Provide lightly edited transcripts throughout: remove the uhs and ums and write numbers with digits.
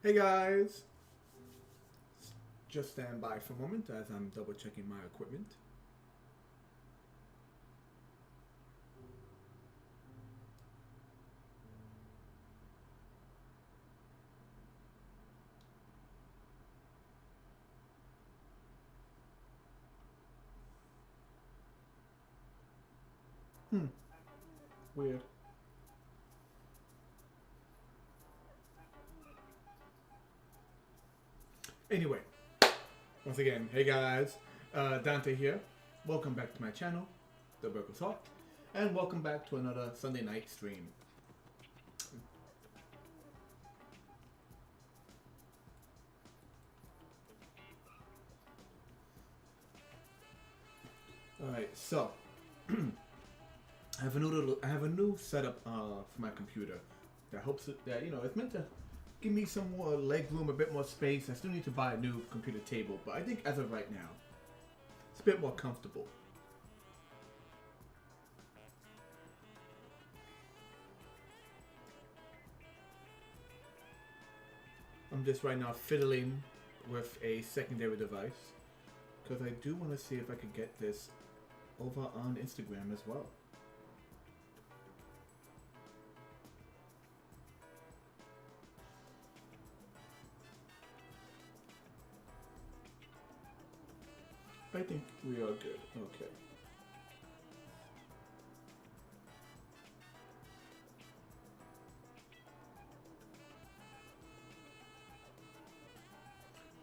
Hey guys! Just stand by for a moment as I'm double checking my equipment. Weird. Anyway, once again, hey guys, Dante here. Welcome back to my channel, The Burkle Talk, and welcome back to another Sunday night stream. Alright, so I have a new setup for my computer that hopes that it's meant to give me some more leg room, a bit more space. I still need to buy a new computer table, but I think as of right now, it's a bit more comfortable. I'm just right now fiddling with a secondary device because I do want to see if I could get this over on Instagram as well. I think we are good. Okay.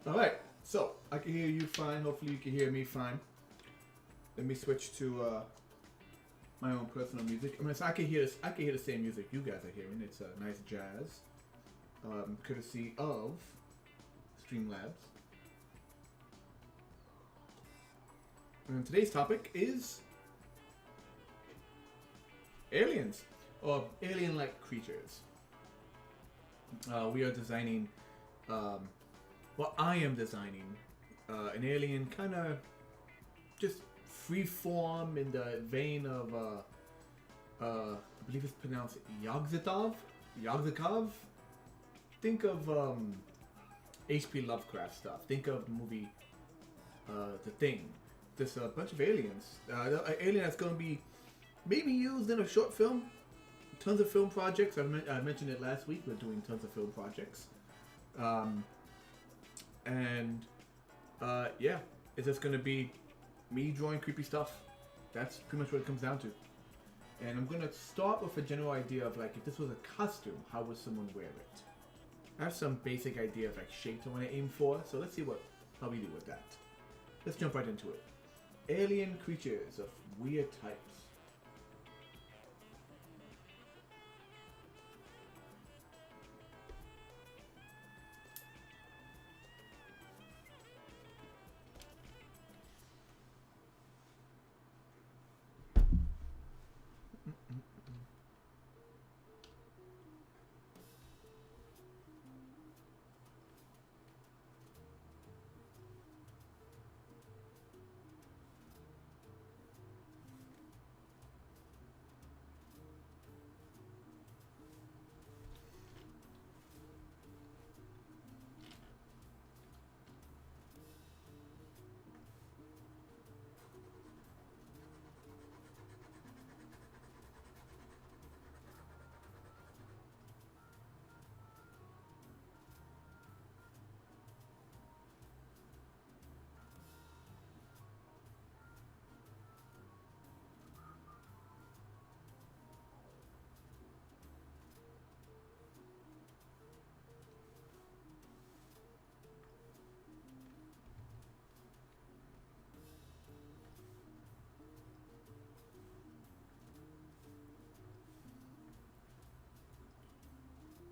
Alright, so I can hear you fine. Hopefully you can hear me fine. Let me switch to my own personal music. I mean, so I can hear the same music you guys are hearing. It's a nice jazz, courtesy of Streamlabs. And today's topic is aliens or alien-like creatures. We are designing, I am designing an alien kind of just free form in the vein of, I believe it's pronounced Yogzikov. Think of H.P. Lovecraft stuff. Think of the movie The Thing. There's a bunch of aliens. An alien that's going to be maybe used in a short film. Tons of film projects. I mentioned it last week. We're doing tons of film projects. Yeah, it's just going to be me drawing creepy stuff. That's pretty much what it comes down to. And I'm going to start with a general idea of like, if this was a costume, how would someone wear it? I have some basic idea of like shapes I want to aim for. So let's see how we do with that. Let's jump right into it. Alien creatures of weird types.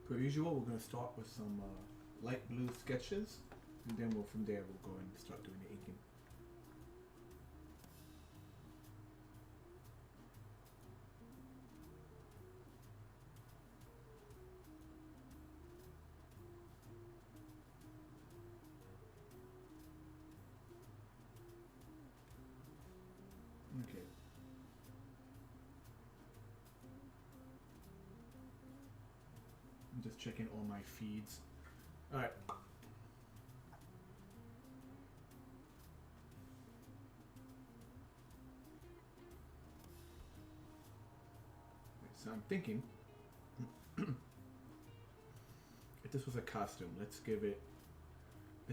Per usual, we're going to start with some light blue sketches, and then from there we'll go and start doing the inking. Okay. I'm just checking all my feeds All right. So I'm thinking, if this was a costume, let's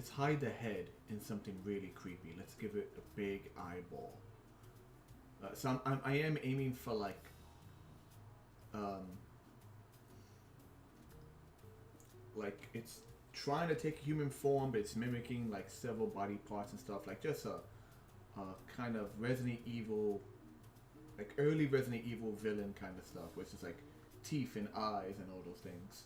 hide the head in something really creepy. Let's give it a big eyeball. So I am aiming for um, like it's trying to take human form, but it's mimicking like several body parts and stuff. Like just a kind of Resident Evil, like early Resident Evil villain kind of stuff, which is like teeth and eyes and all those things.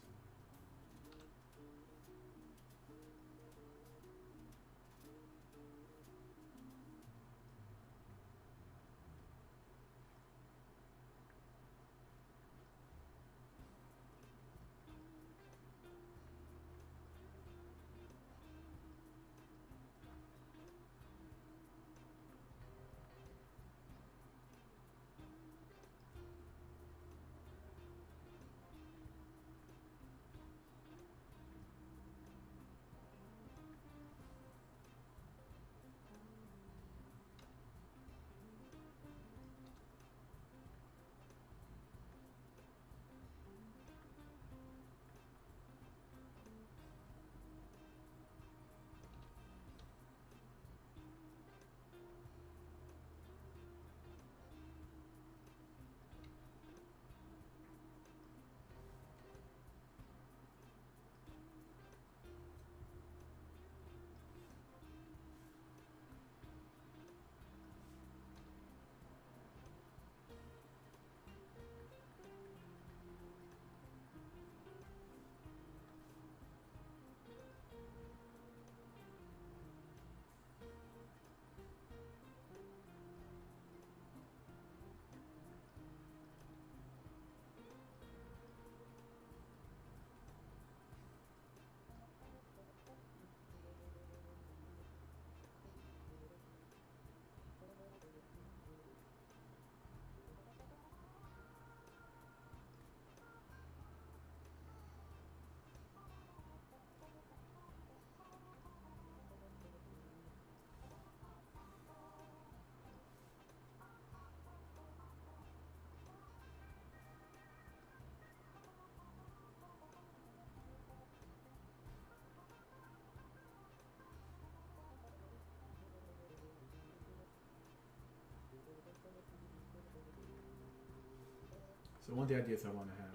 So one of the ideas I want to have.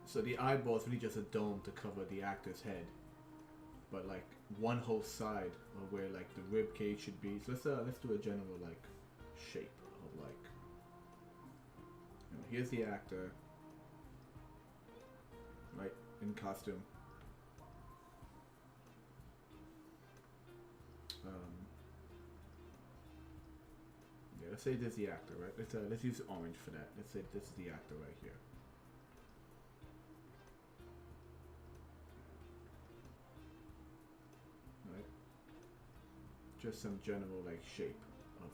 So the eyeball is really just a dome to cover the actor's head, but like one whole side of where like the rib cage should be. So let's do a general like shape of like. You know, here's the actor, right, in costume. Yeah, let's say this is the actor, right? Let's use orange for that. Let's say this is the actor right here. Right? Just some general like shape of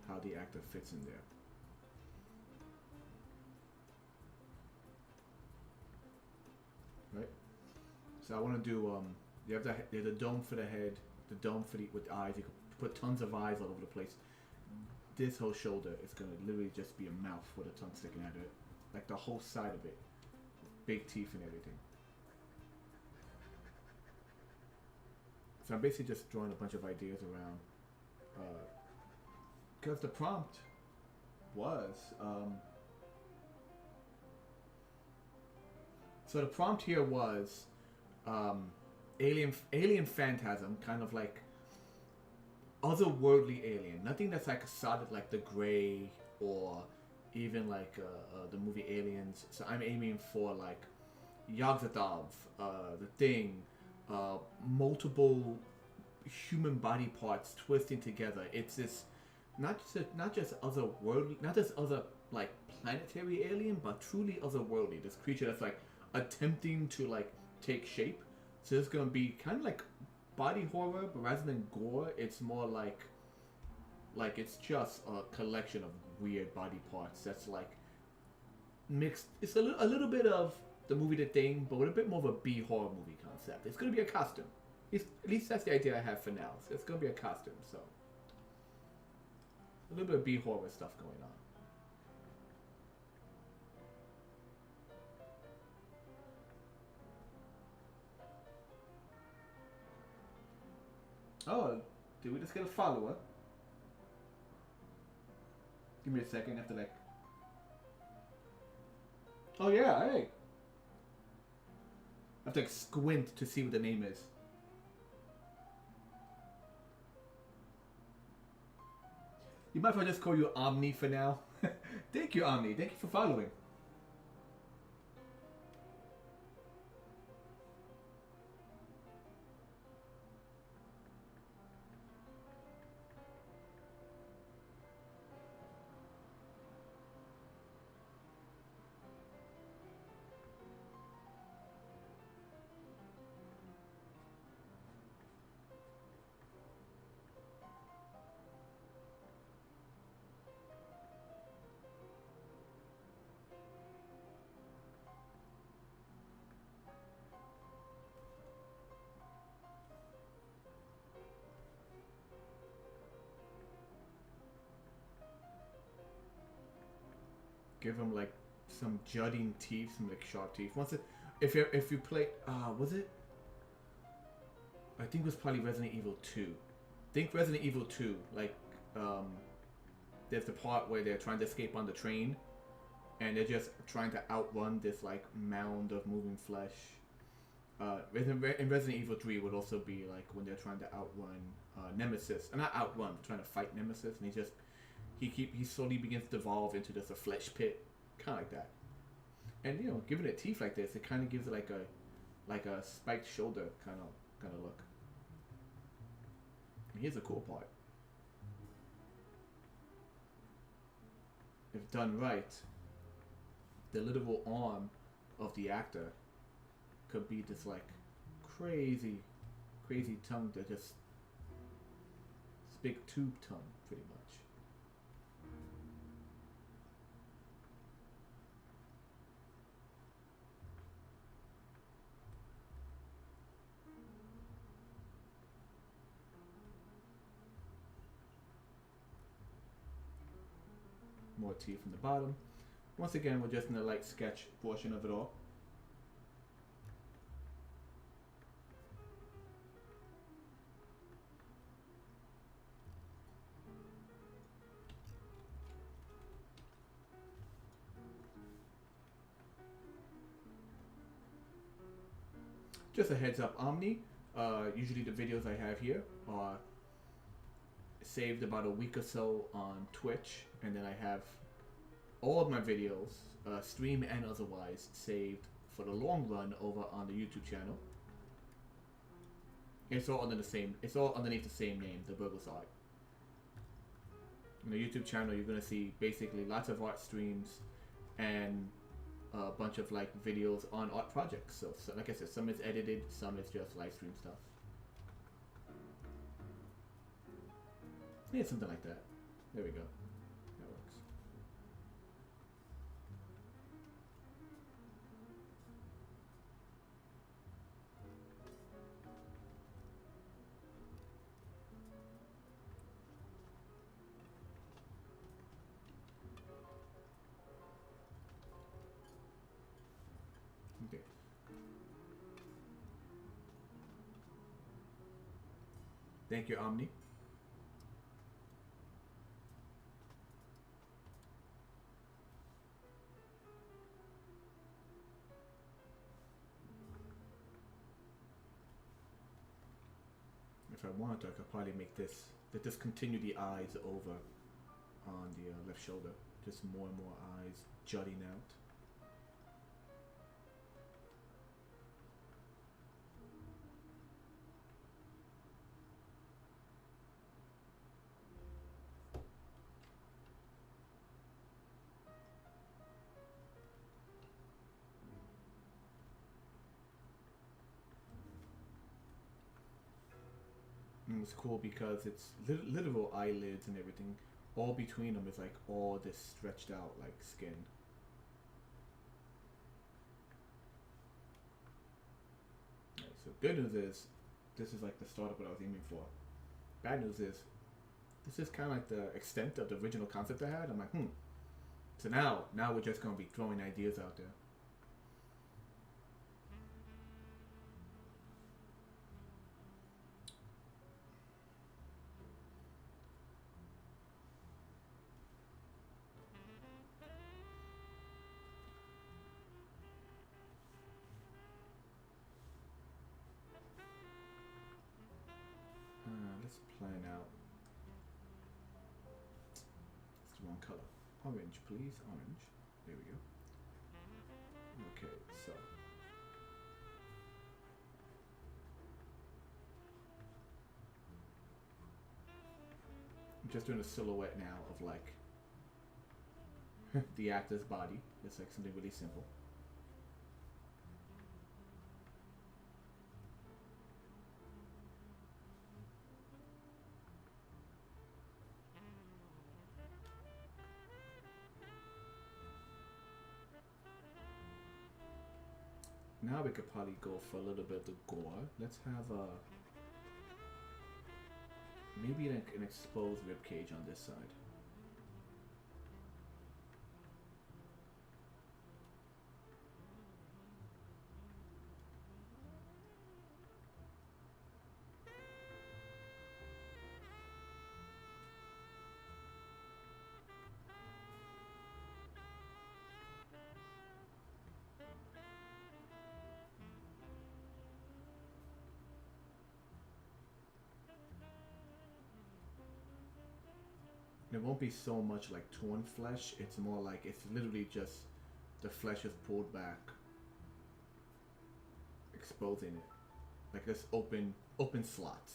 how the actor fits in there. Right? So I want to do you have the dome for the head, the dome for the with eyes. You can put tons of eyes all over the place. This whole shoulder is gonna literally just be a mouth with a tongue sticking out of it, like the whole side of it, big teeth and everything. So I'm basically just drawing a bunch of ideas around, because the prompt was so the prompt here was alien phantasm, kind of like otherworldly alien. Nothing that's like solid like The Gray or even like the movie Aliens. So I'm aiming for like Yogg-Sothoth, The Thing, multiple human body parts twisting together. It's this not just otherworldly, not just other like planetary alien, but truly otherworldly. This creature that's like attempting to like take shape. So it's gonna be kind of like body horror, but rather than gore, it's more like it's just a collection of weird body parts that's like mixed. It's a little bit of the movie The Thing, but with a bit more of a B horror movie concept. It's gonna be a costume. At least that's the idea I have for now. So it's gonna be a costume, so a little bit of B horror stuff going on. Oh, did we just get a follower? Give me a second. I have to like. Oh yeah, hey. I have to like squint to see what the name is. You might as well just call you Omni for now. Thank you, Omni. Thank you for following. Give him like some jutting teeth, some like sharp teeth. Once it, if you play, was it? I think it was probably Resident Evil 2. Think Resident Evil 2. Like, there's the part where they're trying to escape on the train, and they're just trying to outrun this like mound of moving flesh. In Resident Evil 3 would also be like when they're trying to outrun Nemesis, and not outrun, but trying to fight Nemesis, and he slowly begins to devolve into just a flesh pit, kind of like that. And you know, giving it teeth like this, it kind of gives it like a spiked shoulder kind of look. And here's the cool part: if done right, the literal arm of the actor could be this like crazy tongue that just big tube tongue, pretty much. More teeth from the bottom. Once again, we're just in the light sketch portion of it all. Just a heads up, Omni. Usually the videos I have here are saved about a week or so on Twitch, and then I have all of my videos, stream and otherwise, saved for the long run over on the YouTube channel. It's all under the same. It's all underneath the same name, The Burgleside. On the YouTube channel, you're gonna see basically lots of art streams and a bunch of like videos on art projects. So like I said, some is edited, some is just live stream stuff. Yeah, something like that. There we go. That works. Okay. Thank you, Omni. If I wanted, I could probably make this, just continue the eyes over on the left shoulder. Just more and more eyes jutting out. And it's cool because it's literal eyelids and everything. All between them is like all this stretched out like skin. So good news is, this is like the start of what I was aiming for. Bad news is, this is kind of like the extent of the original concept I had. I'm like, So now we're just gonna be throwing ideas out there. Let's plan out. It's the wrong color. Orange, please. Orange. There we go. Okay, so. I'm just doing a silhouette now of like the actor's body. It's like something really simple. Now we could probably go for a little bit of the gore. Let's have maybe like an exposed rib cage on this side. It won't be so much like torn flesh. It's more like it's literally just the flesh is pulled back, exposing it, like this open slots.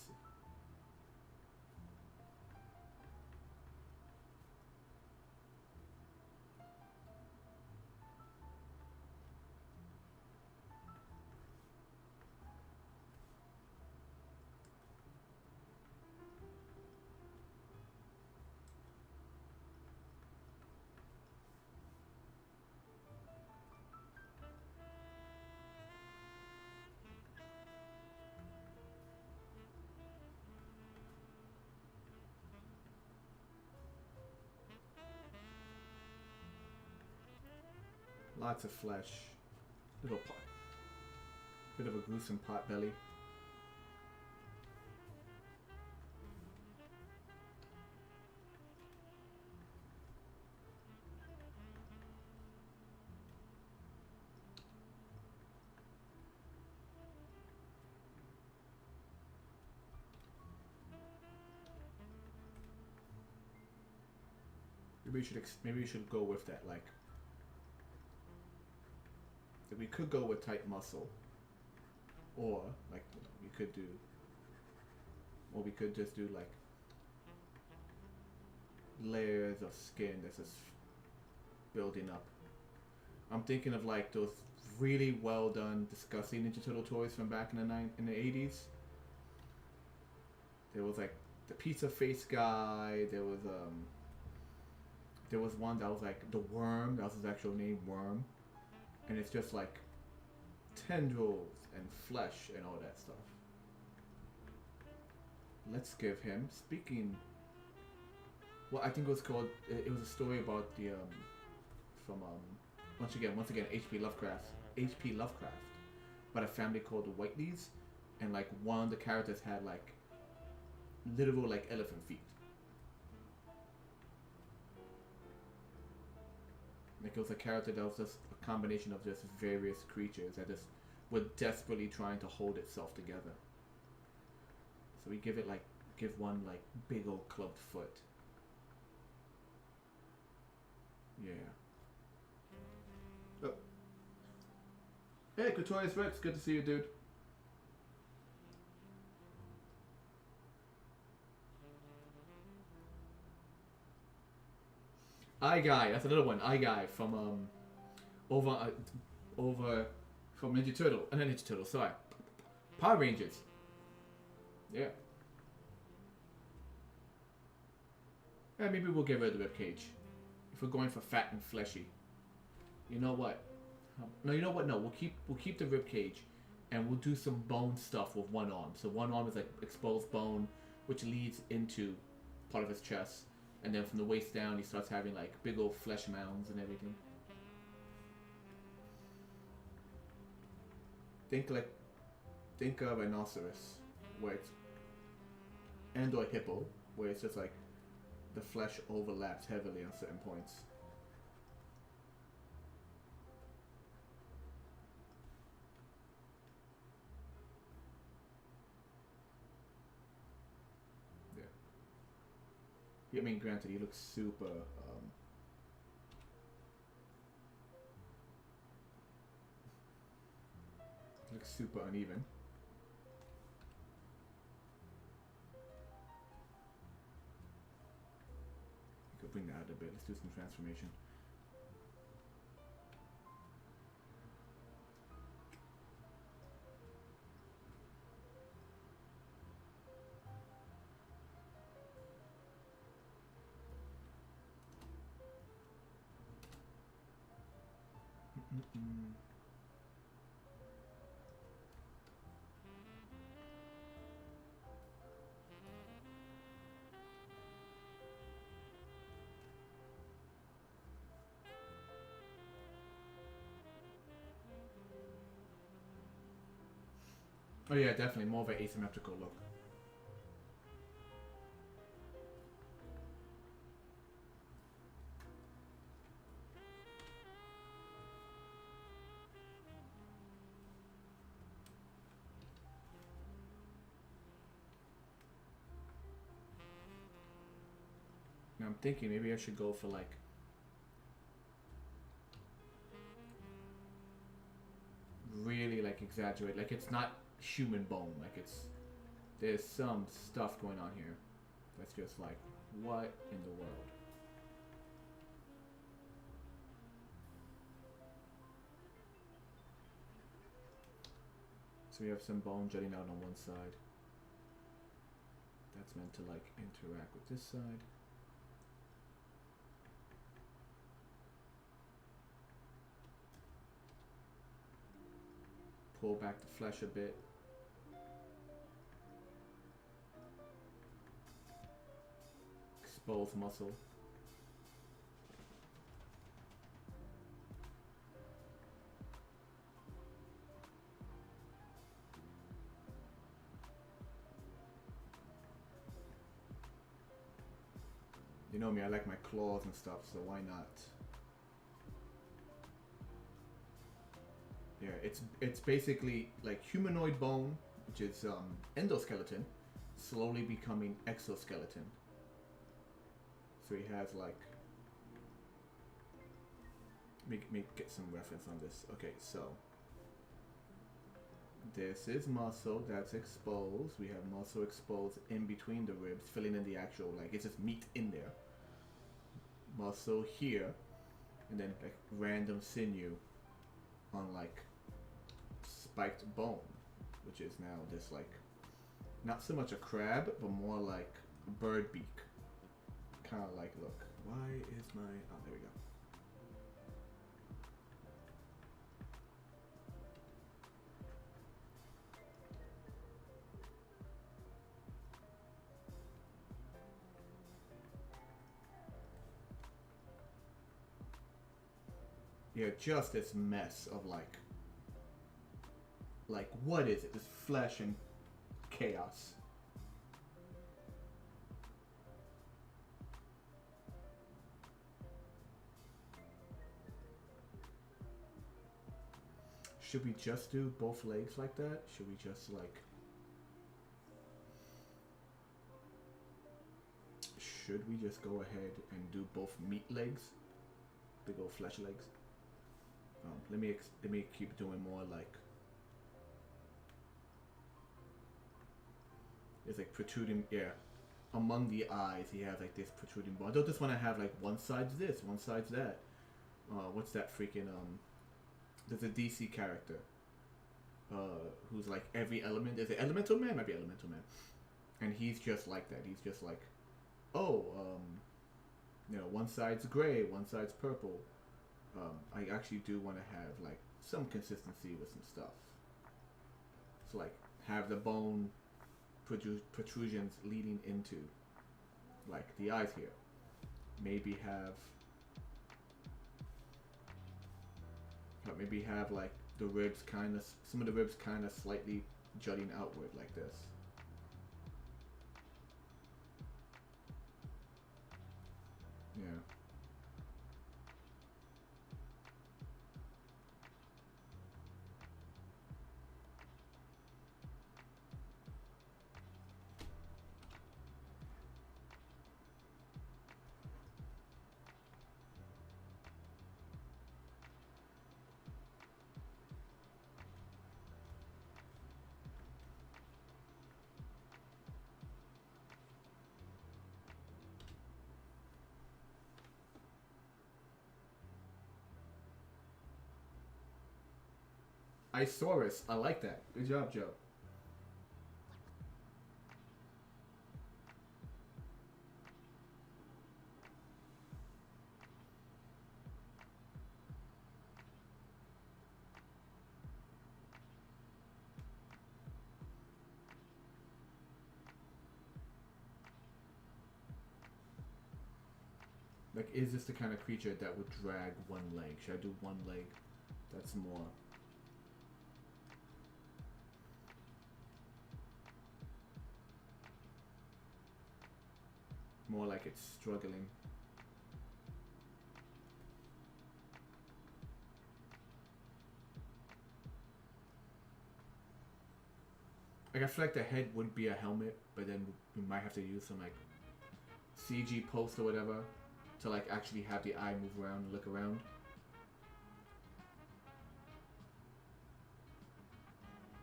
Lots of flesh. Little pot. Bit of a gruesome pot belly. Maybe we should go with that, like. We could go with tight muscle, or like we could do, or we could just do like layers of skin that's just building up. I'm thinking of like those really well done, disgusting Ninja Turtle toys from back in the 80s. There was like the pizza face guy. There was one that was like the Worm. That was his actual name, Worm. And it's just like tendrils and flesh and all that stuff. Let's give him, speaking, well, I think it was called, it was a story about the, from, once again, H.P. Lovecraft, but a family called the Whiteleys, and like one of the characters had like literal like elephant feet. Like it was a character that was just a combination of just various creatures that just were desperately trying to hold itself together. So we give one like big old clubbed foot. Yeah. Oh. Hey, Clitorius Rex, good to see you, dude. Eye Guy, that's another one. Eye Guy from over from Ninja Turtle, Ninja Turtle, sorry, Power Rangers. Yeah. Yeah, maybe we'll get rid of the ribcage if we're going for fat and fleshy. You know what? No, you know what? No, we'll keep the ribcage, and we'll do some bone stuff with one arm. So one arm is like exposed bone, which leads into part of his chest, and then from the waist down, he starts having like big old flesh mounds and everything. Think a rhinoceros, where it's and/or hippo, where it's just like the flesh overlaps heavily on certain points. Yeah, I mean, granted, he looks super. Looks super uneven. You could bring that out a bit. Let's do some transformation. Oh yeah, definitely more of an asymmetrical look. Now I'm thinking maybe I should go for like really like exaggerate, like it's not human bone, like it's there's some stuff going on here that's just like, what in the world? So we have some bone jutting out on one side. That's meant to like interact with this side. Pull back the flesh a bit. Expose muscle. You know me, I like my claws and stuff, so why not? Yeah, it's basically like humanoid bone, which is endoskeleton, slowly becoming exoskeleton. So he has like, let me get some reference on this. Okay, so this is muscle that's exposed. We have muscle exposed in between the ribs, filling in the actual, like it's just meat in there. Muscle here, and then like random sinew on like spiked bone, which is now this like, not so much a crab, but more like a bird beak. Kind of like, look, why is my, oh, there we go. Yeah, just this mess of like what is it? This flesh and chaos. Should we just do both legs like that? Should we just like... Should we just go ahead and do both meat legs? Big old flesh legs? Let me keep doing more like... It's like protruding, yeah. Among the eyes, he has like this protruding bone. I don't just want to have like one side's this, one side's that. What's that freaking, there's a DC character who's like every element. Is it Elemental Man? Might be Elemental Man. And he's just like that. He's just like, oh, you know, one side's gray, one side's purple. I actually do want to have like some consistency with some stuff. So like have the bone protrusions leading into like the eyes here. Maybe have like the ribs kind of, some of the ribs kind of slightly jutting outward like this. Yeah. Isaurus, I like that. Good job, Joe. Like, is this the kind of creature that would drag one leg? Should I do one leg? That's more like it's struggling. Like, I feel like the head would be a helmet, but then we might have to use some like CG post or whatever to like actually have the eye move around and look around.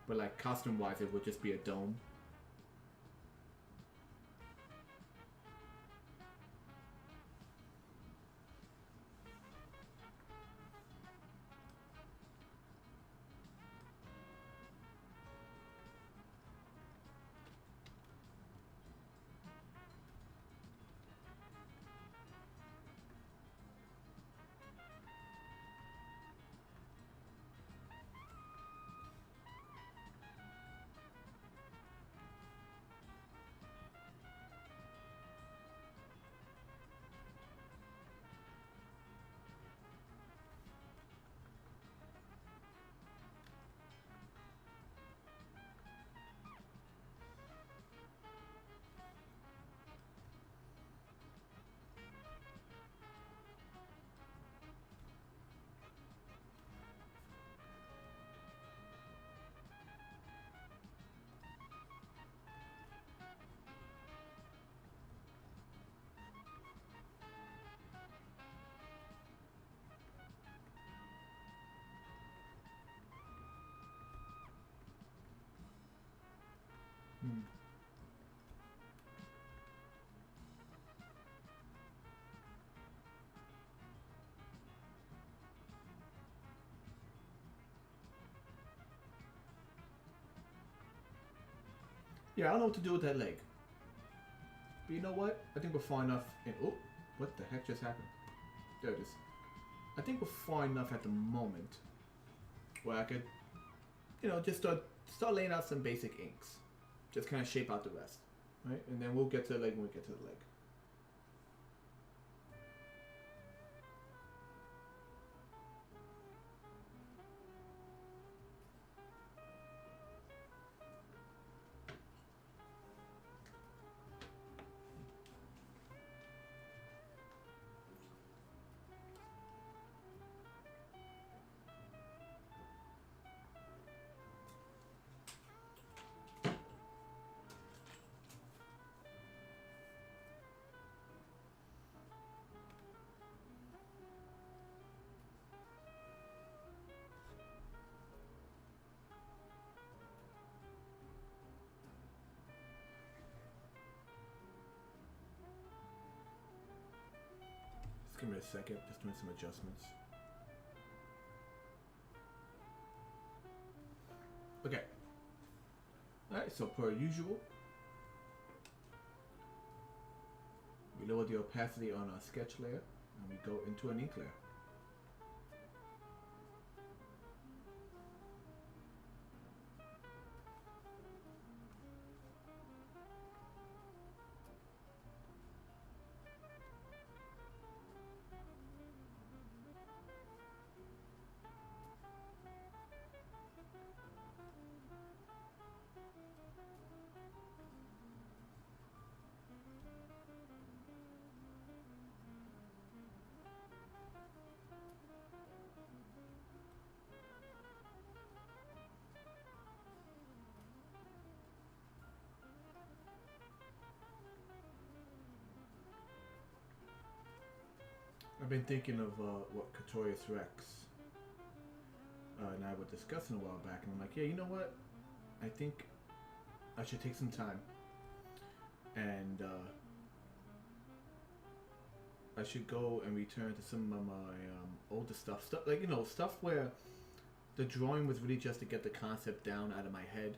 But like costume wise, it would just be a dome. Hmm. Yeah, I don't know what to do with that leg. But you know what? I think we're far enough in... Oh, what the heck just happened? There it is. I think we're far enough at the moment where I could, you know, just start laying out some basic inks. Just kind of shape out the rest. Right? And then we'll get to the leg when we get to the leg. Just give me a second, just doing some adjustments. Okay. Alright, so per usual, we lower the opacity on our sketch layer and we go into an ink layer. I've been thinking of what Katorius Rex and I were discussing a while back, and I'm like, yeah, you know what? I think I should take some time and I should go and return to some of my older stuff like stuff where the drawing was really just to get the concept down out of my head,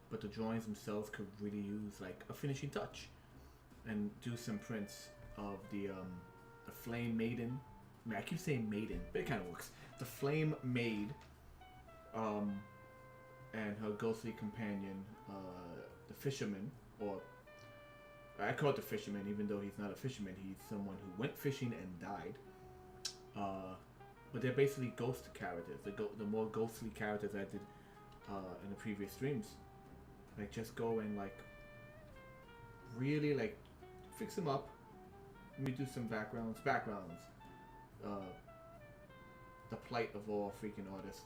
but the drawings themselves could really use like a finishing touch, and do some prints of the Flame Maiden. I mean, I keep saying Maiden, but it kind of works. The Flame Maid, and her ghostly companion, the Fisherman, or I call it the Fisherman, even though he's not a fisherman. He's someone who went fishing and died. But they're basically ghost characters. The more ghostly characters I did in the previous streams. Like, just go and like really like fix them up. Let me do some backgrounds. The plight of all freaking artists.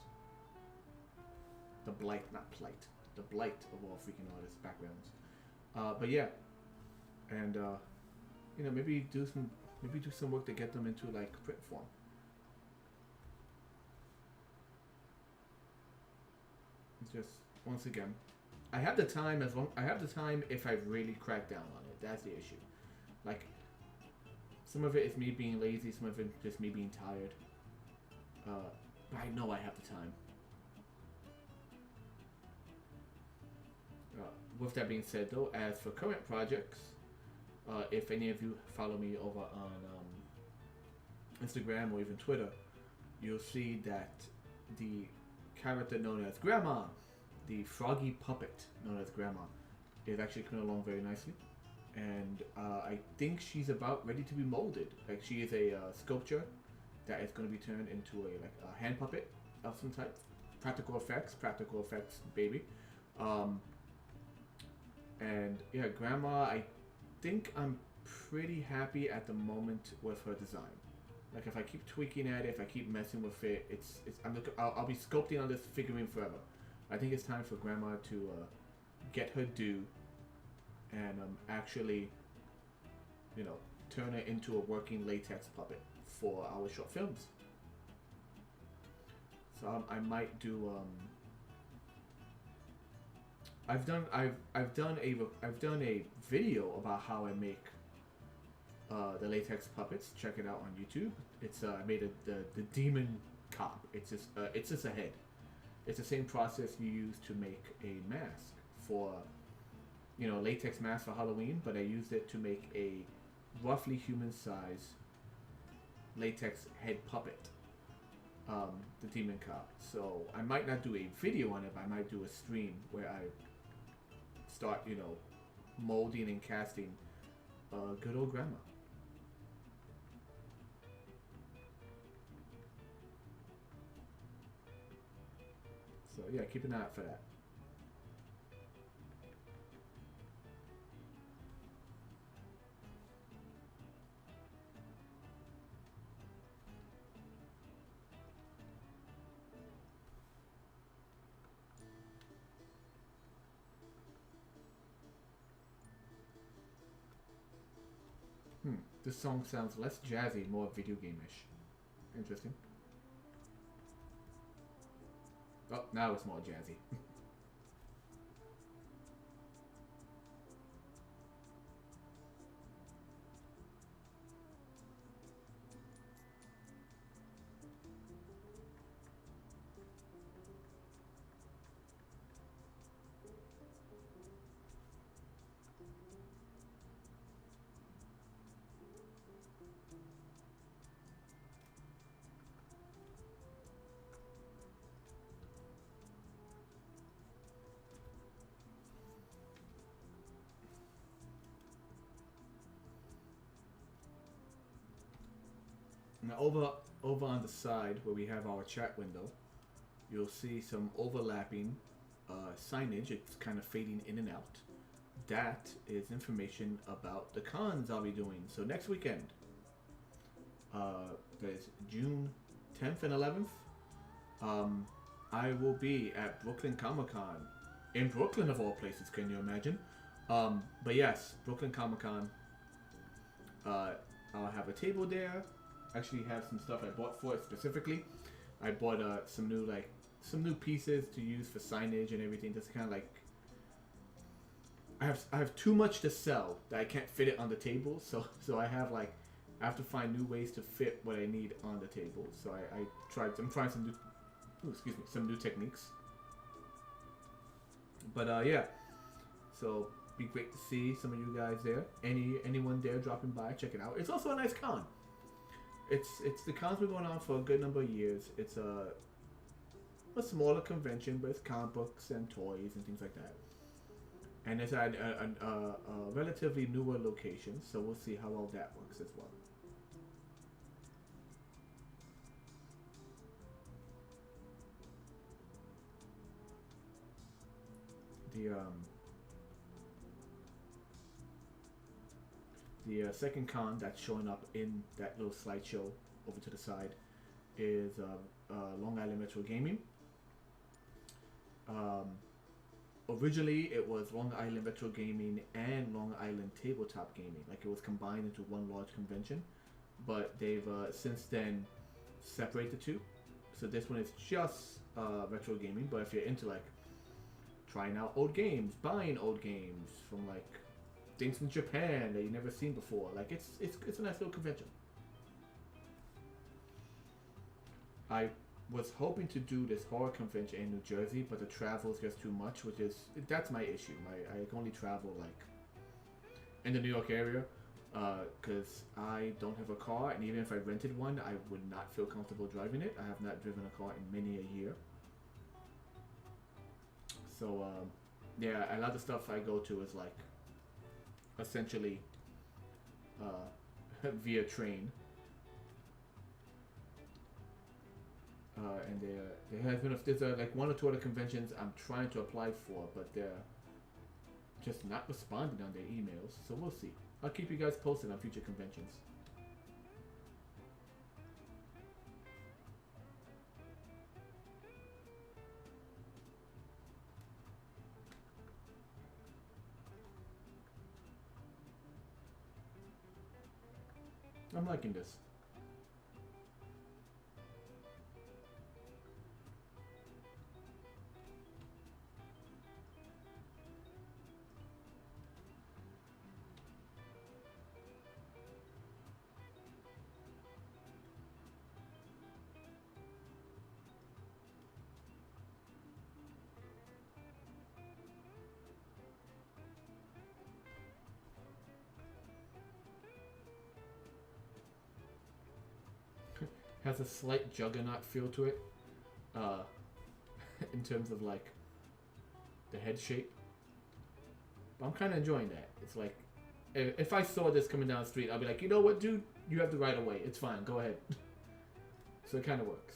The blight, not plight. The blight of all freaking artists' backgrounds. But yeah, and maybe do some work to get them into like print form. Just once again, I have the time if I really crack down on it. That's the issue. Like, some of it is me being lazy, some of it just me being tired. But I know I have the time. With that being said, though, as for current projects, if any of you follow me over on Instagram or even Twitter, you'll see that the character known as Grandma, the froggy puppet known as Grandma, is actually coming along very nicely. And I think she's about ready to be molded. Like, she is a sculpture that is going to be turned into a hand puppet of some type. Practical effects baby. And yeah, Grandma, I think I'm pretty happy at the moment with her design. Like, if I keep tweaking at it, if I keep messing with it, I'll be sculpting on this figurine forever. I think it's time for Grandma to get her due and actually, turn it into a working latex puppet for our short films. So I might do. I've done a video about how I make the latex puppets. Check it out on YouTube. It's I made the demon cop. It's just a head. It's the same process you use to make a mask for, latex mask for Halloween, but I used it to make a roughly human size latex head puppet. The demon cop. So I might not do a video on it, but I might do a stream where I start, molding and casting good old Grandma. So yeah, keep an eye out for that. This song sounds less jazzy, more video game-ish. Interesting. Oh, now it's more jazzy. Now over on the side where we have our chat window, you'll see some overlapping signage. It's kind of fading in and out. That is information about the cons I'll be doing. So next weekend, there's June 10th and 11th. I will be at Brooklyn Comic Con, in Brooklyn of all places. Can you imagine? But yes, Brooklyn Comic Con. I'll have a table there. actually have some stuff I bought for it specifically. I bought some new pieces to use for signage and everything. Just kind of like I have too much to sell that I can't fit it on the table. So I have to find new ways to fit what I need on the table. So I'm trying some new techniques. But yeah, so be great to see some of you guys there. Anyone there dropping by, check it out. It's also a nice con. It's the con's been going on for a good number of years. It's a smaller convention, but it's comic books and toys and things like that. And it's at a relatively newer location, so we'll see how well that works as well. The second con that's showing up in that little slideshow over to the side is Long Island Retro Gaming. Originally, it was Long Island Retro Gaming and Long Island Tabletop Gaming. Like, it was combined into one large convention. But they've since then separated the two. So this one is just retro gaming. But if you're into, like, trying out old games, buying old games from, like, things from Japan that you've never seen before. Like, it's a nice little convention. I was hoping to do this horror convention in New Jersey, but the travel is just too much, that's my issue. I can only travel, like, in the New York area, because I don't have a car, and even if I rented one, I would not feel comfortable driving it. I have not driven a car in many a year. So, yeah, a lot of stuff I go to is, like, essentially via train. And there has been there's like one or two other conventions I'm trying to apply for, but they're just not responding on their emails. So we'll see. I'll keep you guys posted on future conventions. I'm liking this. Has a slight Juggernaut feel to it, in terms of, like, the head shape. But I'm kind of enjoying that. It's like, if I saw this coming down the street, I'd be like, you know what, dude? You have the right of way. It's fine. Go ahead. So it kind of works.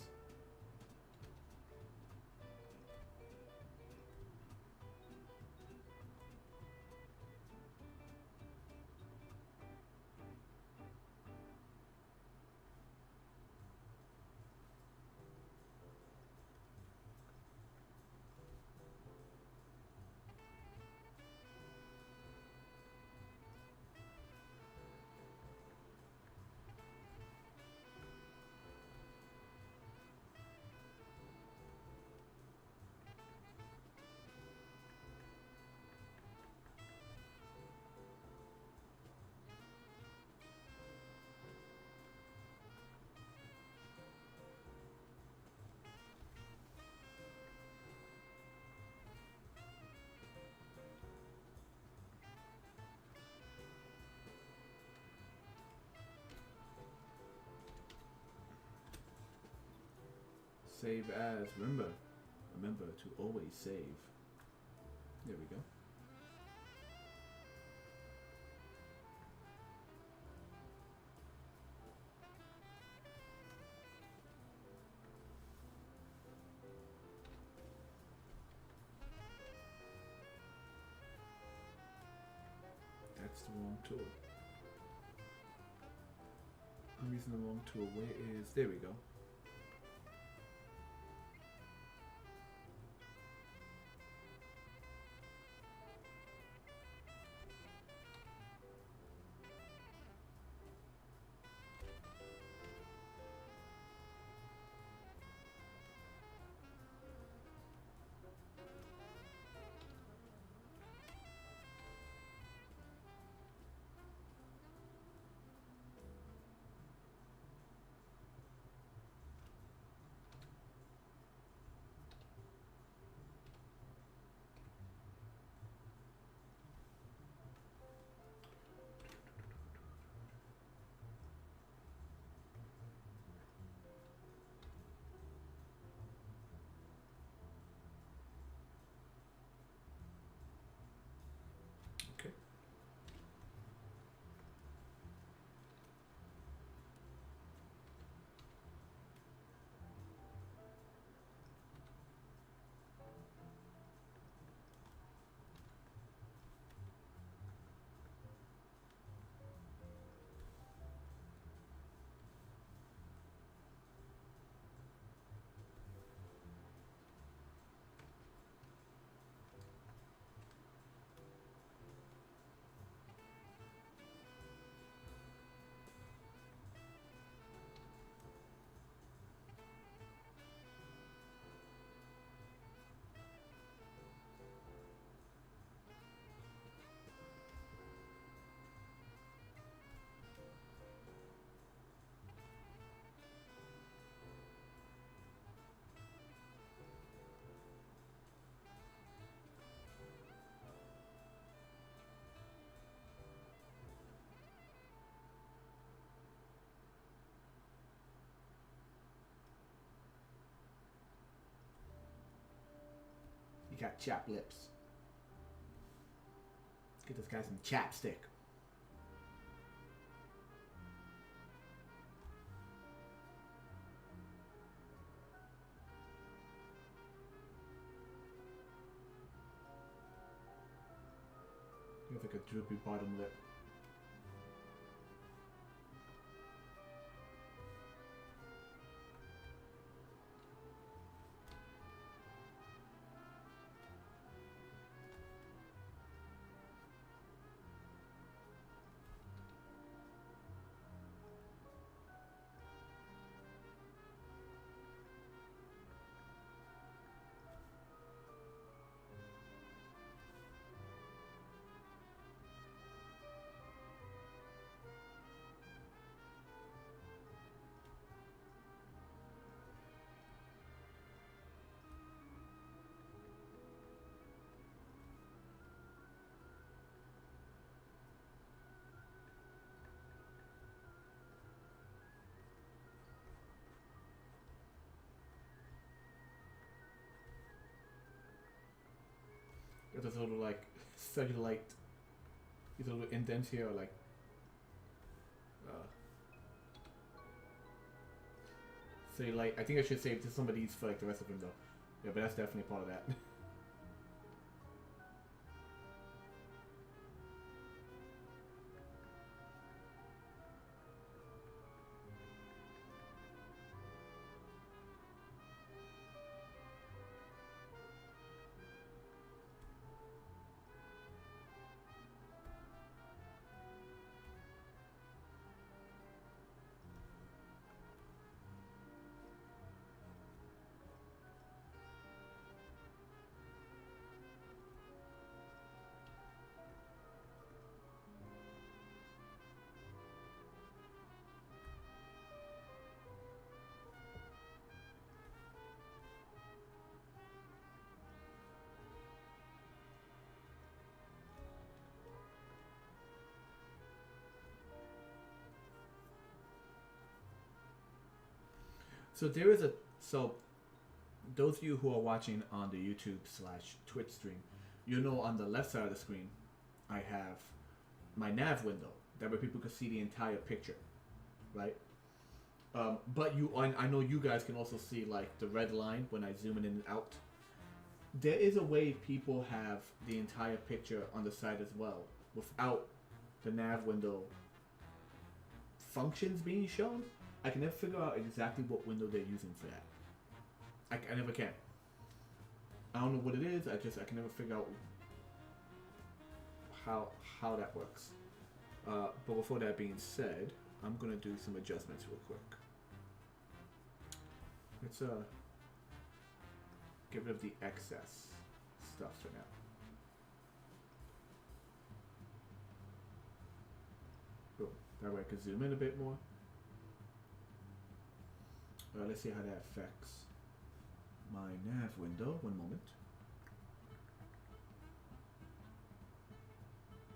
Save as. Remember to always save. There we go. That's the wrong tool. I'm using the wrong tool. Where is... There we go. got chapped lips. Let's get this guy some chapstick. Looks like a droopy bottom lip. Got this little like cellulite, these little indents here, are like cellulite. I think I should save some of these for like the rest of them though. Yeah, but that's definitely part of that. So there is those of you who are watching on the YouTube/Twitch stream, you know on the left side of the screen, I have my nav window. That way people can see the entire picture, right? But I know you guys can also see like the red line when I zoom in and out. There is a way people have the entire picture on the side as well, without the nav window functions being shown. I can never figure out exactly what window they're using for that. I never can. I don't know what it is. I can never figure out how that works. But before that being said, I'm gonna do some adjustments real quick. Let's get rid of the excess stuff for now. Boom. That way I can zoom in a bit more. Let's see how that affects my nav window. One moment.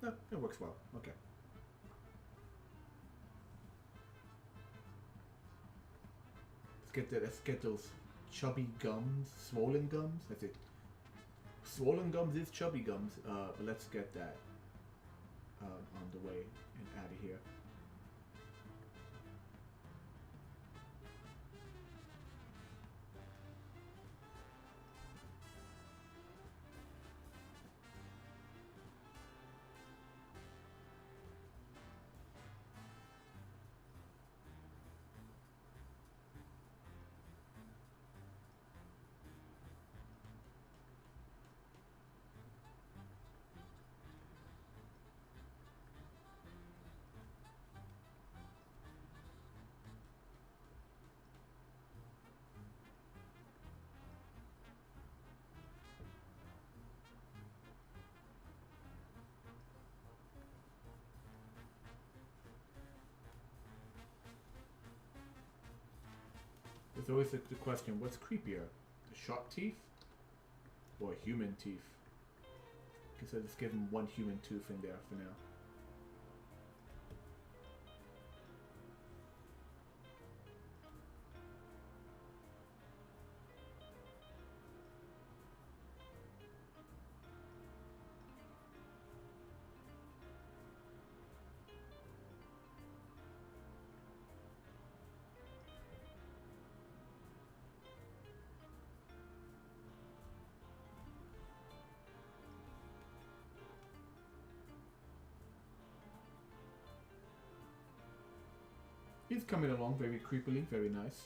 No, it works well. Okay. Let's get those chubby gums, swollen gums. That's it. Swollen gums is chubby gums. But let's get that on the way and out of here. There's always the question, what's creepier? The shark teeth or human teeth? Guess I'll just give him one human tooth in there for now. He's coming along very creepily, very nice.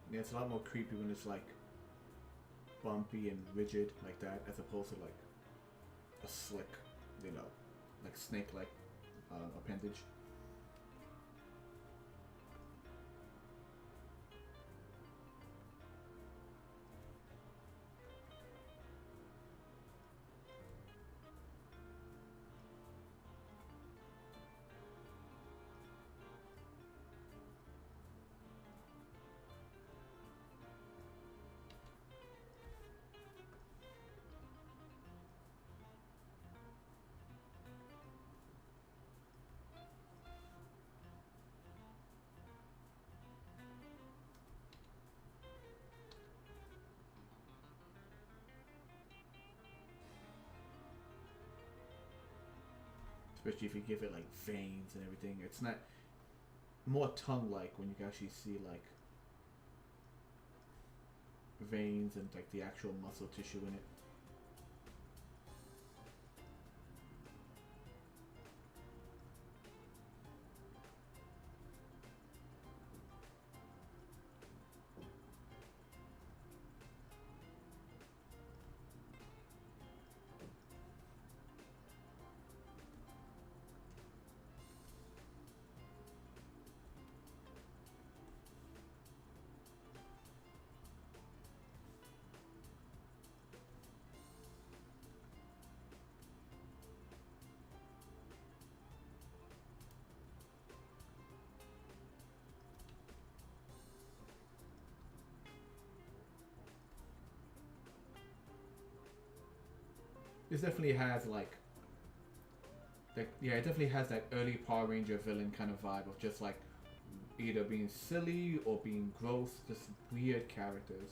Yeah, it's a lot more creepy when it's like bumpy and rigid like that, as opposed to like a slick, you know, like snake-like appendage. Especially if you give it like veins and everything. It's not more tongue-like when you can actually see like veins and like the actual muscle tissue in it. This definitely has like, yeah, it definitely has that early Power Ranger villain kind of vibe of just like either being silly or being gross, just weird characters.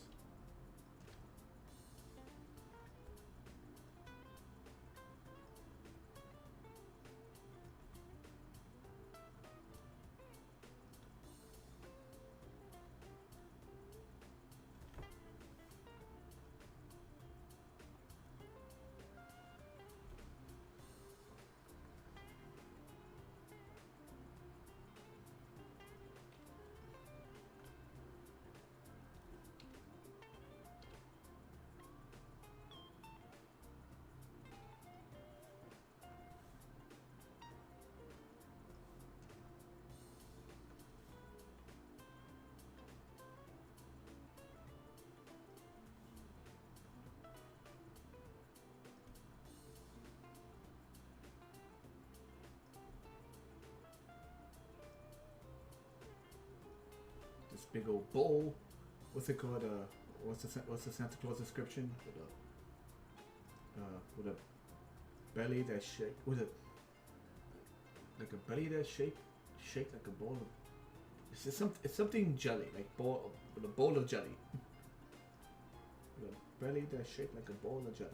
This big old bowl. What's it called? What's the Santa Claus description? With a belly that shake. With a like a belly that shake like a bowl of. It's something jelly, like bowl with a bowl of jelly. With a belly that shake like a bowl of jelly.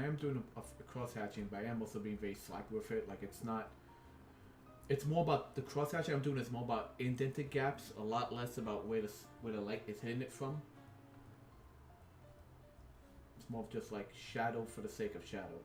am doing a cross hatching, but I am also being very slack with it. Like it's not. It's more about the cross hatching I'm doing is more about indented gaps, a lot less about where the light is hitting it from. It's more of just like shadow for the sake of shadow.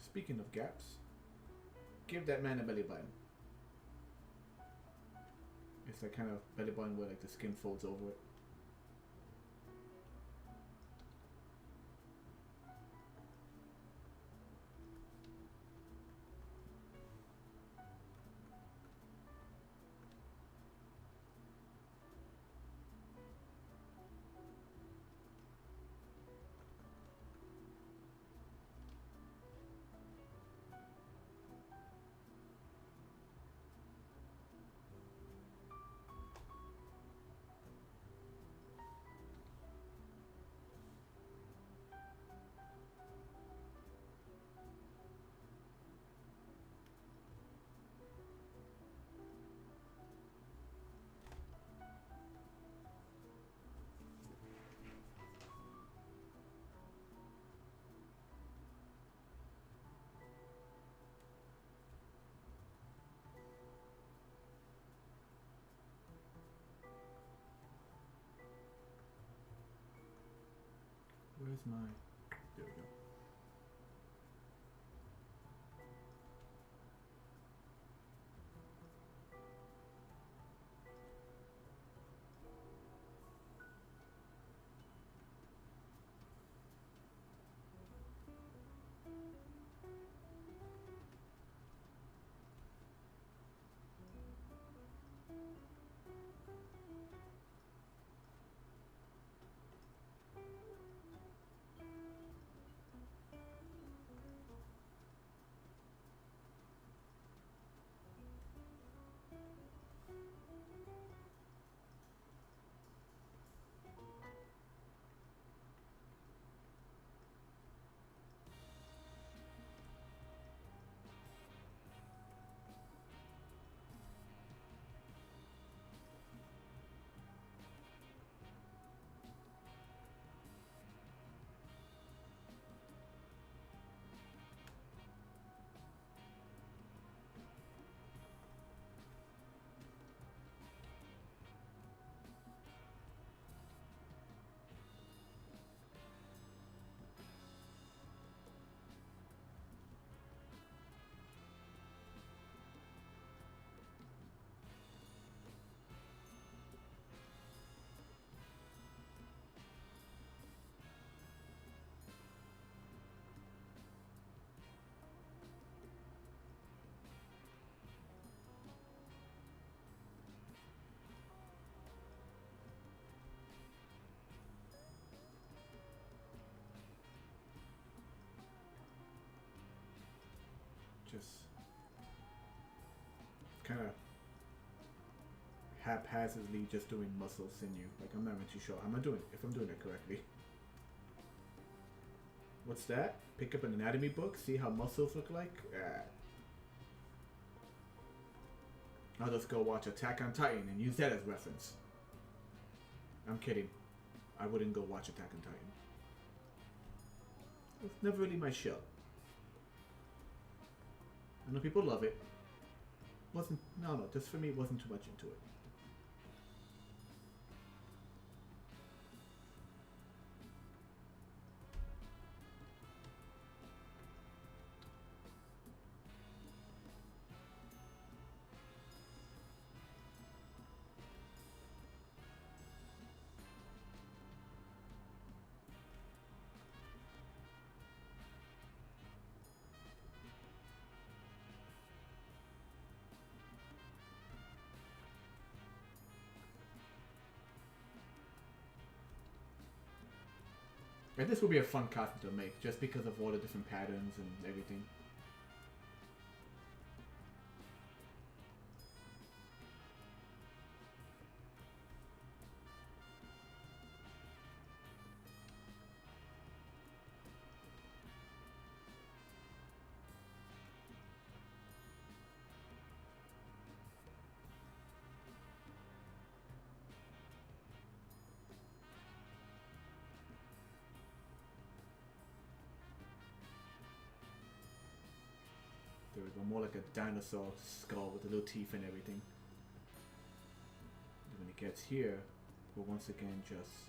Speaking of gaps, give that man a belly button. It's that kind of belly button where like the skin folds over it. Where's my... There we go. Just kind of haphazardly just doing muscle sinew. Like I'm not even too sure. Am I doing if I'm doing it correctly? What's that? Pick up an anatomy book, see how muscles look like? I'll just go watch Attack on Titan and use that as reference. I'm kidding. I wouldn't go watch Attack on Titan. It's never really my show. I know people love it. No, just for me, wasn't too much into it. And this will be a fun costume to make, just because of all the different patterns and everything. There we go, more like a dinosaur skull with the little teeth and everything. And when it gets here, we're once again just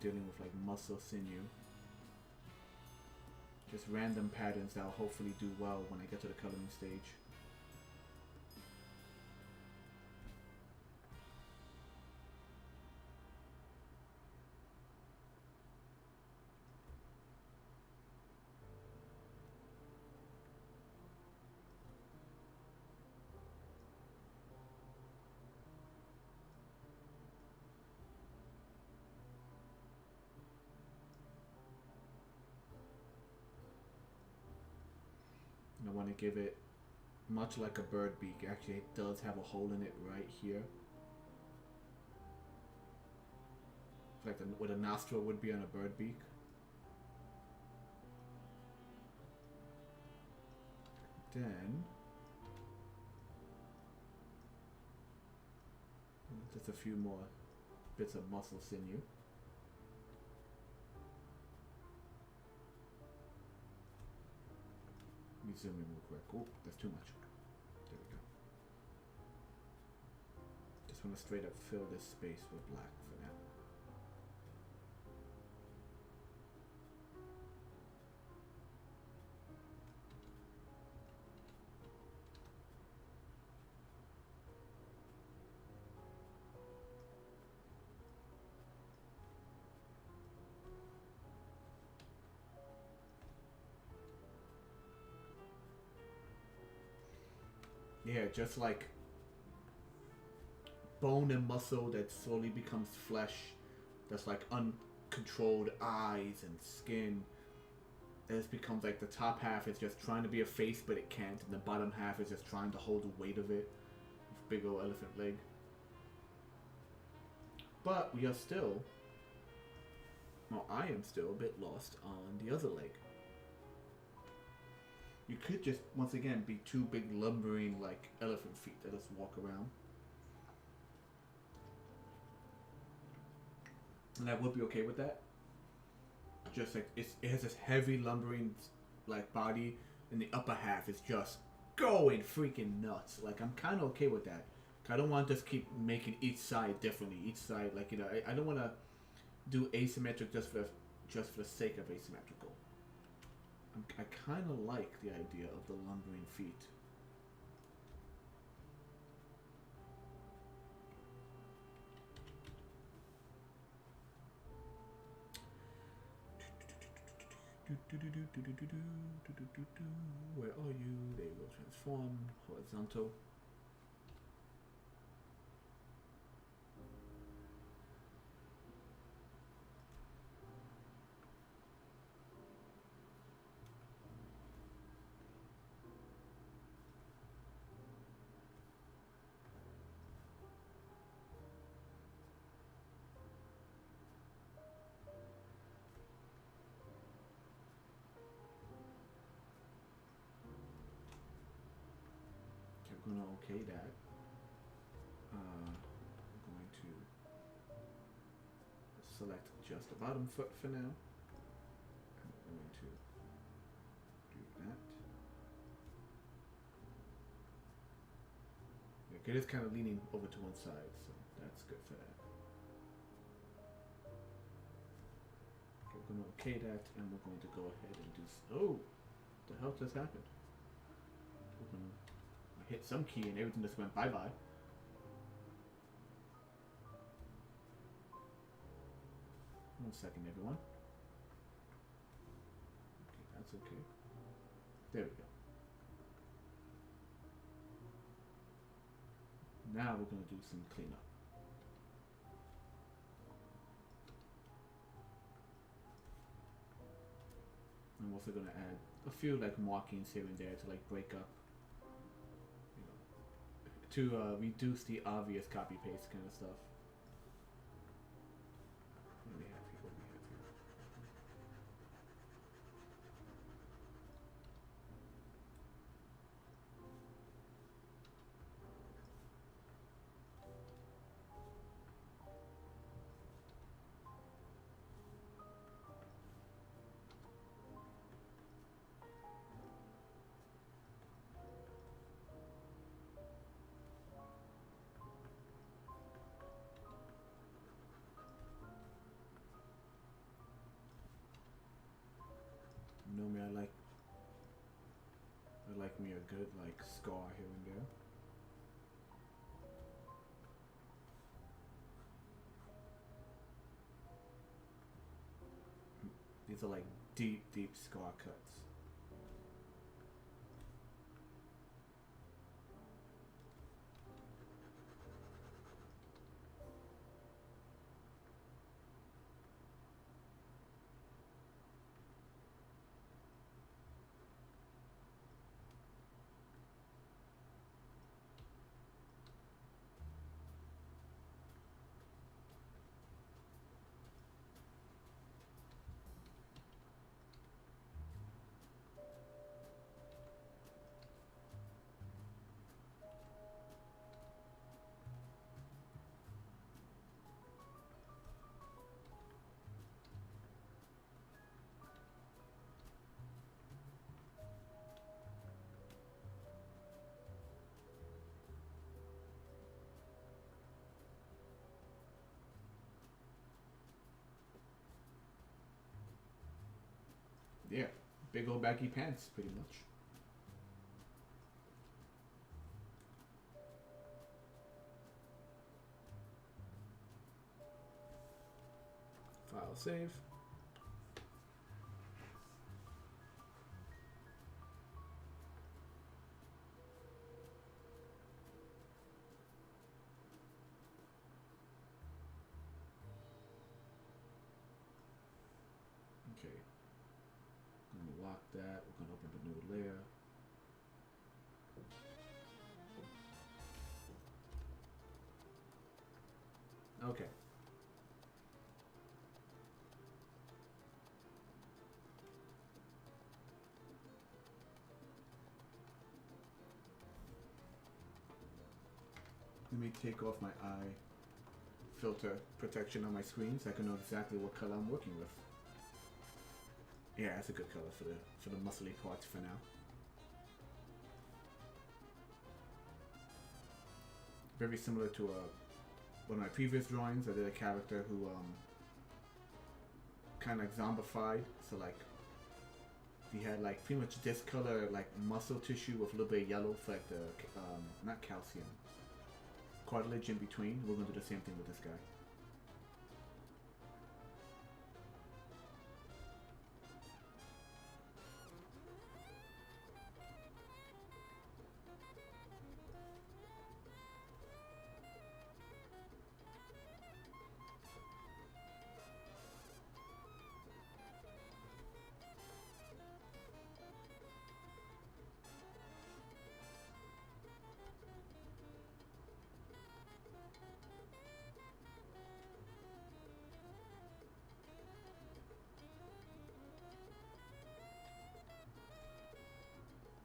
dealing with like muscle sinew. Just random patterns that will hopefully do well when I get to the coloring stage. I want to give it, much like a bird beak, actually it does have a hole in it right here. Like what a nostril would be on a bird beak. Then, just a few more bits of muscle sinew. Let me zoom in real quick. Oh, that's too much. There we go. Just want to straight up fill this space with black for now. Yeah, just like bone and muscle that slowly becomes flesh. That's like uncontrolled eyes and skin. This becomes like the top half is just trying to be a face, but it can't, and the bottom half is just trying to hold the weight of it. With big old elephant leg. But we are still, well, I am still a bit lost on the other leg. You could just, once again, be two big lumbering, like, elephant feet that just walk around. And I would be okay with that. Just like, it has this heavy lumbering, like, body, and the upper half is just going freaking nuts. Like, I'm kind of okay with that. I don't want to just keep making each side differently. Each side, like, you know, I don't want to do asymmetric just for the sake of asymmetrical. I kind of like the idea of the lumbering feet. Where are you? There you go. Transform. Horizontal. I'm going to okay that. I'm going to select just the bottom foot for now. I'm going to do that. Okay, it is kind of leaning over to one side, so that's good for that. Okay, we're going to okay that, and we're going to go ahead and do. Oh, the hell just happened? We're going to hit some key and everything just went bye-bye. One second, everyone. Okay, that's okay. There we go. Now we're going to do some cleanup. also gonna add a few like markings here and there to like break up, you know, to reduce the obvious copy paste kind of stuff. What do we have here? What do we have here? You know me, I like me a good like scar here and there. These are like deep, deep scar cuts. Yeah, big old baggy pants, pretty much. File save. Okay. I'm gonna lock that. We're gonna open the new layer. Okay. Let me take off my eye filter protection on my screen so I can know exactly what color I'm working with. Yeah, that's a good color for the muscly parts for now. Very similar to one of my previous drawings. I did a character who kind of like zombified. So like he had like pretty much this color like muscle tissue with a little bit of yellow for like the not calcium, cartilage in between. We're gonna do the same thing with this guy.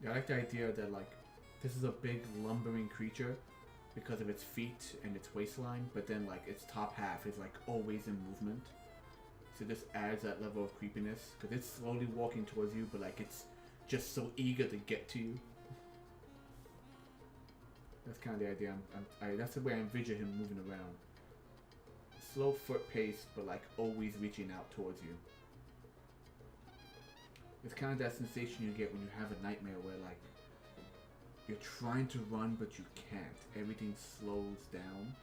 Yeah, I like the idea that like this is a big lumbering creature because of its feet and its waistline, but then like its top half is like always in movement. So this adds that level of creepiness because it's slowly walking towards you, but like it's just so eager to get to you. That's kind of the idea. That's the way I envision him moving around. Slow foot pace, but like always reaching out towards you. It's kind of that sensation you get when you have a nightmare where like you're trying to run but you can't. Everything slows down,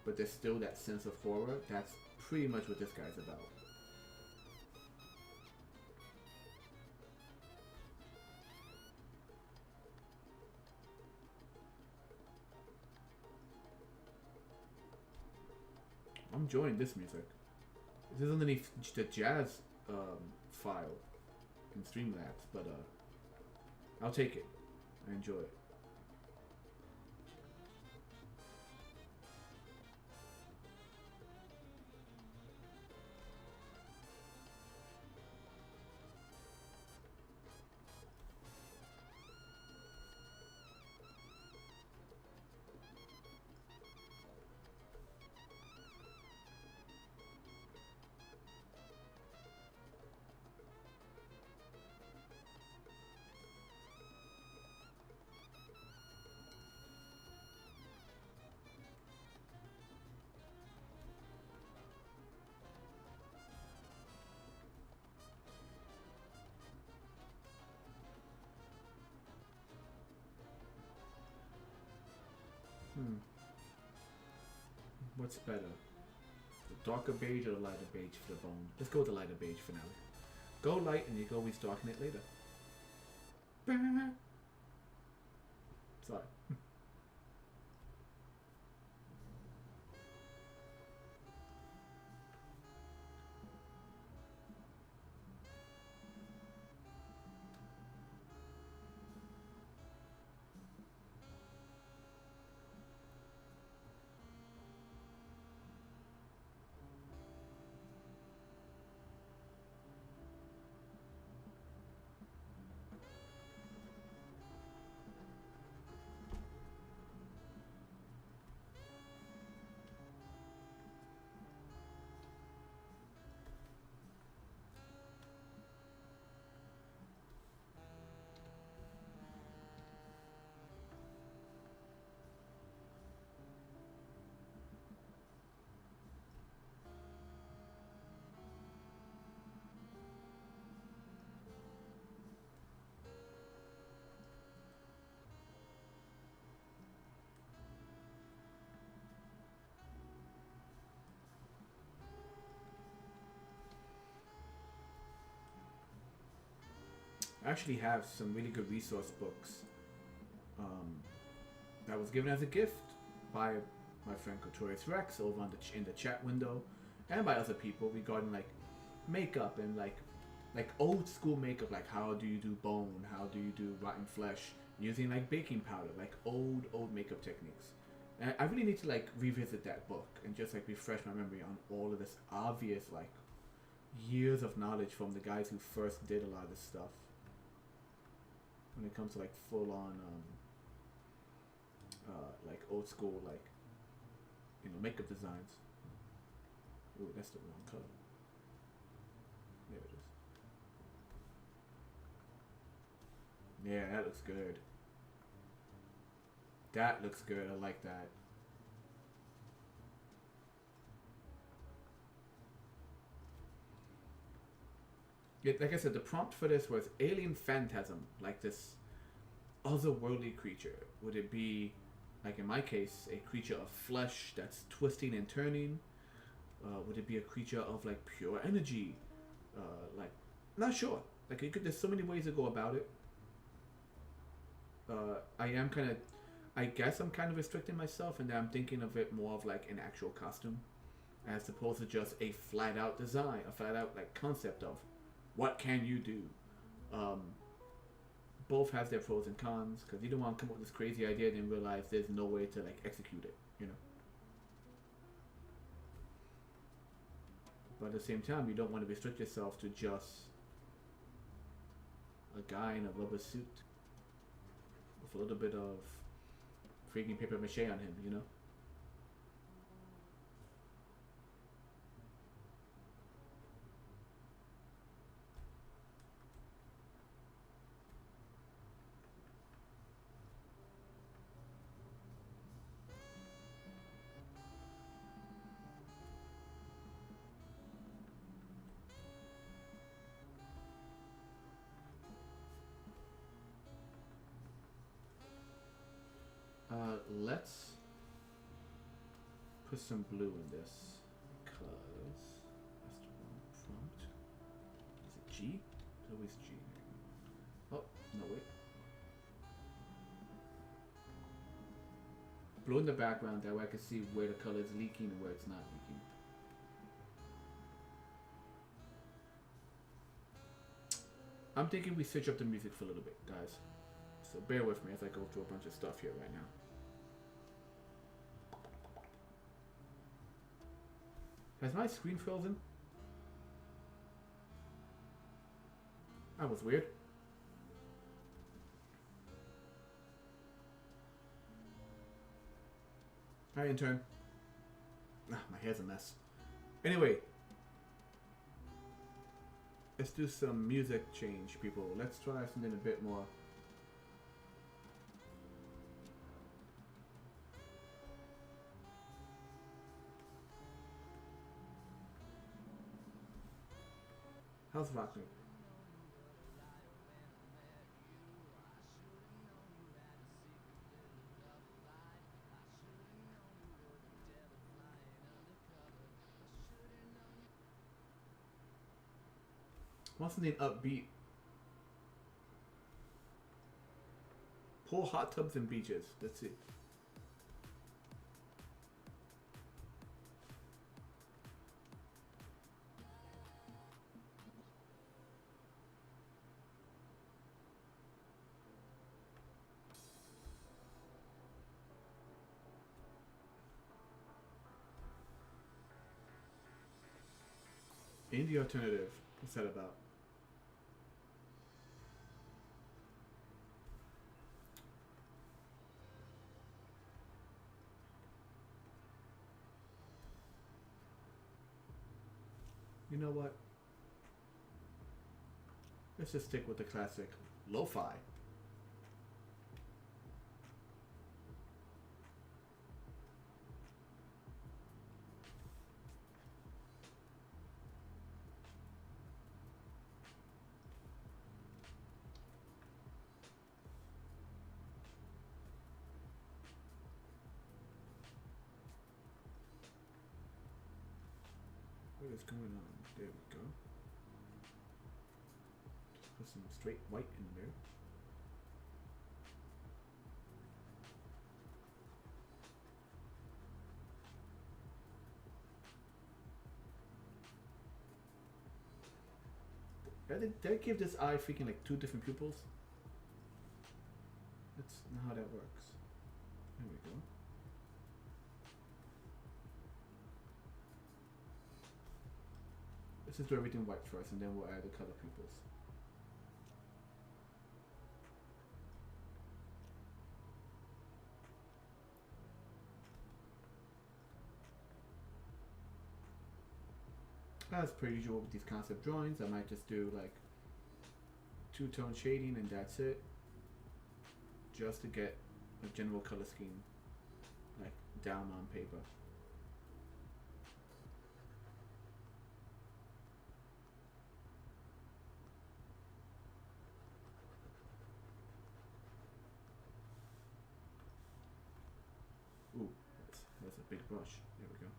but there's still that sense of horror. That's pretty much what this guy's about. I'm enjoying this music. This is underneath the jazz file. in Streamlabs, but I'll take it. I enjoy it. What's better? The darker beige or the lighter beige for the bone? Let's go with the lighter beige for now. Go light and you can always darken it later. Sorry. I actually have some really good resource books that was given as a gift by my friend Cotorius Rex over on in the chat window, and by other people regarding like makeup and like old school makeup, like how do you do bone, how do you do rotten flesh, using like baking powder, like old makeup techniques. And I really need to like revisit that book and just like refresh my memory on all of this obvious like years of knowledge from the guys who first did a lot of this stuff. When it comes to like full on like old school like makeup designs. Ooh, that's the wrong color. There it is. Yeah, that looks good. That looks good. I like that. Yeah, like I said, the prompt for this was alien phantasm, like this otherworldly creature. Would it be, like in my case, a creature of flesh that's twisting and turning? Would it be a creature of like pure energy? Like, not sure. Like, there's so many ways to go about it. I guess I'm kind of restricting myself, and I'm thinking of it more of like an actual costume, as opposed to just a flat out design, a flat out like concept of what can you do. Both have their pros and cons, because you don't want to come up with this crazy idea and then realize there's no way to like execute it, But at the same time, you don't want to restrict yourself to just a guy in a rubber suit with a little bit of freaking paper mache on him, Let's put some blue in this, because that's the wrong prompt. Is it G? It's always G. Oh, no, wait. Blue in the background, that way I can see where the color is leaking and where it's not leaking. I'm thinking we switch up the music for a little bit, guys. So bear with me as I go through a bunch of stuff here right now. Has my screen frozen? That was weird. Hi, intern. Ah, my hair's a mess. Anyway, let's do some music change, people. Let's try something a bit more. How's rock music? Want something upbeat? Pool, hot tubs, and beaches. Let's see. Indie alternative. What's that about? You know what? Let's just stick with the classic lo-fi. What is going on? There we go. Just put some straight white in there. Did I give this eye freaking like 2 different pupils? That's not how that works. There we go. Let's just do everything white first and then we'll add the color pupils. As per usual with these concept drawings, I might just do like 2-tone shading and that's it. Just to get a general color scheme like down on paper. Ooh, that's a big brush. There we go.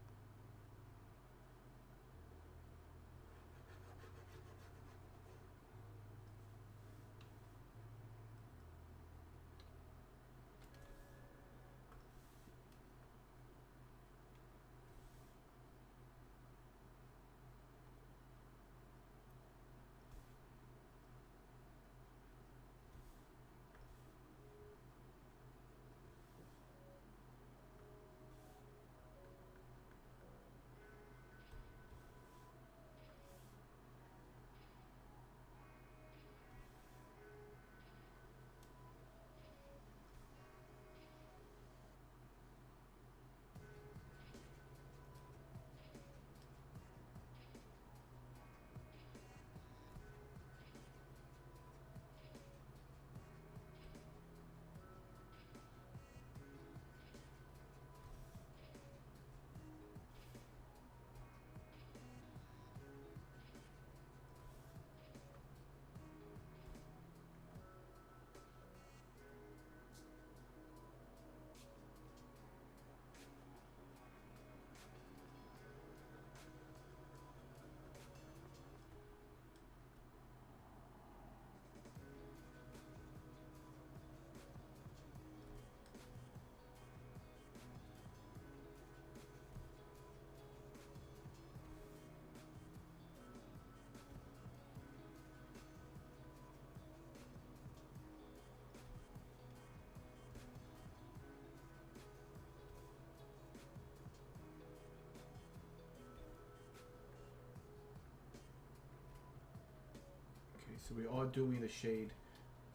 So we are doing the shade.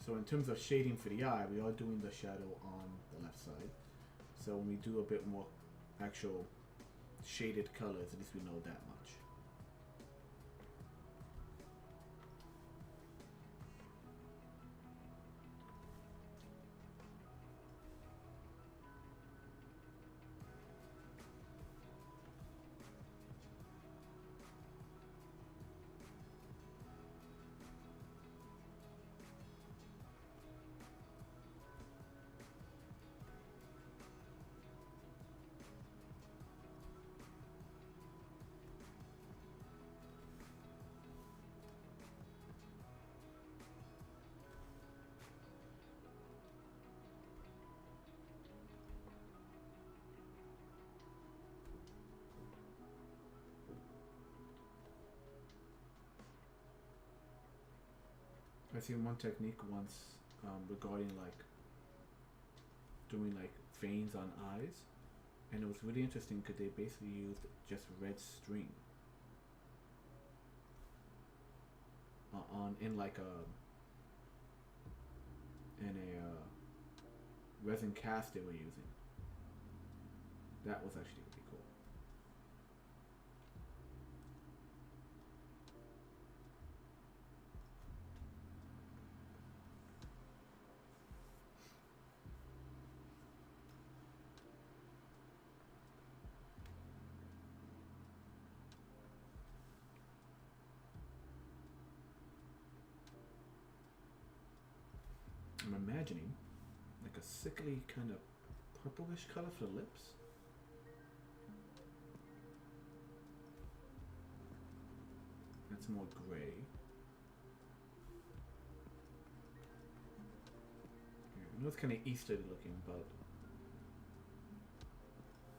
So in terms of shading for the eye, we are doing the shadow on the left side. So when we do a bit more actual shaded colors, at least we know that much. I seen one technique once regarding like doing like veins on eyes, and it was really interesting because they basically used just red string on in like a resin cast they were using. That was actually really cool. I'm imagining like a sickly kind of purplish color for the lips. That's more gray. I know it's kind of Easterly looking, but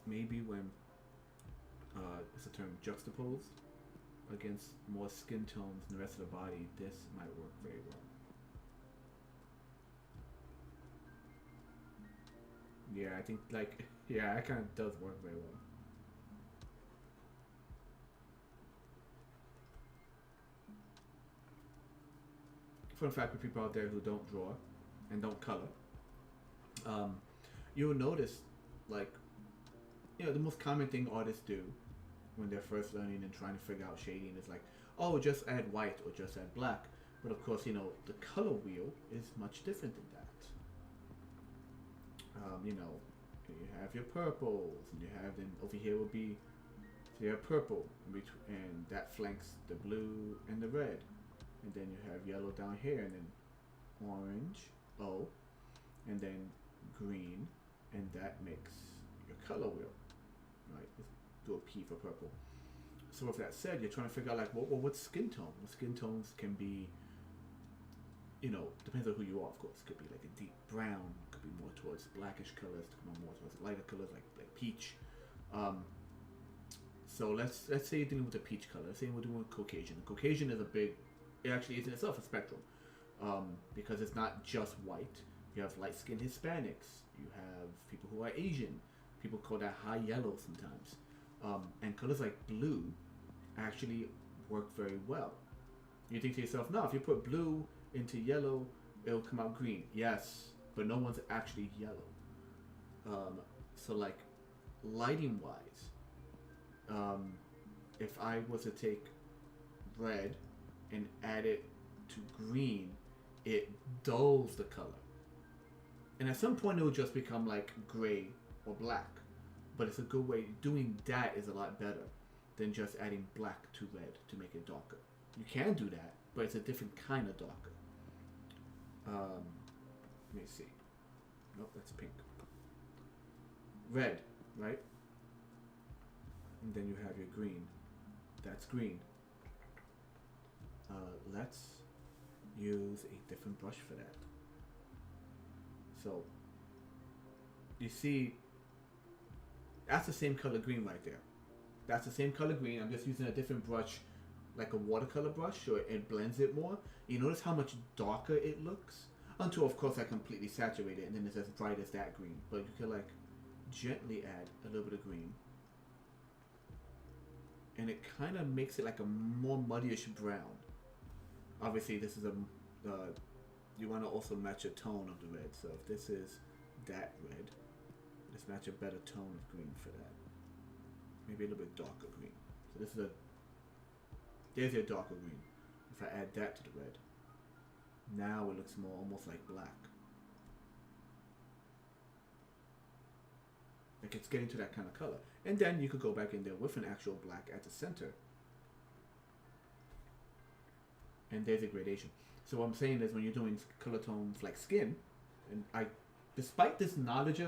maybe when it's a term juxtaposed against more skin tones in the rest of the body, this might work very well. Yeah, I think like yeah, it kind of does work very well. Fun fact for people out there who don't draw and don't color, um, you'll notice like the most common thing artists do when they're first learning and trying to figure out shading is like, oh, just add white or just add black. But of course, the color wheel is much different than that. You have your purples, and you have then over here will be, so you have purple, and that flanks the blue and the red, and then you have yellow down here, and then orange, O, and then green, and that makes your color wheel, right? Let's do a P for purple. So with that said, you're trying to figure out like, what skin tone? What skin tones can be, depends on who you are, of course. It could be like a deep brown, could be more towards blackish colors, could be more towards lighter colors like peach. So let's say you're dealing with a peach color. Let's say we're doing Caucasian. Caucasian is it actually is in itself a spectrum, because it's not just white. You have light-skinned Hispanics. You have people who are Asian. People call that high yellow sometimes. And colors like blue actually work very well. You think to yourself, no, if you put blue into yellow, it'll come out green. Yes, but no one's actually yellow. So like lighting wise, if I was to take red and add it to green, it dulls the color. And at some point it will just become like gray or black. But it's a good way. Doing that is a lot better than just adding black to red to make it darker. You can do that, but it's a different kind of darker. Let me see. Nope, that's pink. Red, right? And then you have your green. That's green. Let's use a different brush for that. So, you see, that's the same color green right there. That's the same color green. I'm just using a different brush, like a watercolor brush, so it blends it more. You notice how much darker it looks? Until, of course, I completely saturate it, and then it's as bright as that green. But you can, like, gently add a little bit of green. And it kind of makes it like a more muddyish brown. Obviously, this is a you want to also match a tone of the red. So if this is that red, let's match a better tone of green for that. Maybe a little bit darker green. So this is there's your darker green. If I add that to the red, now it looks more almost like black. Like it's getting to that kind of color. And then you could go back in there with an actual black at the center. And there's a gradation. So what I'm saying is when you're doing color tones like skin, and despite this knowledge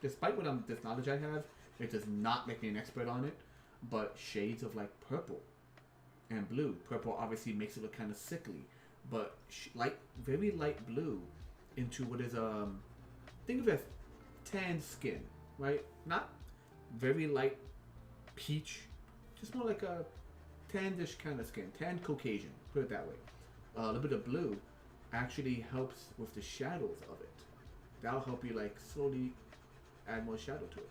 despite this knowledge I have, it does not make me an expert on it, but shades of like purple and blue. Purple obviously makes it look kind of sickly, but very light blue into what is think of it as tan skin, right? Not very light peach, just more like a tannish kind of skin, tan Caucasian, put it that way. A little bit of blue actually helps with the shadows of it. That'll help you like slowly add more shadow to it.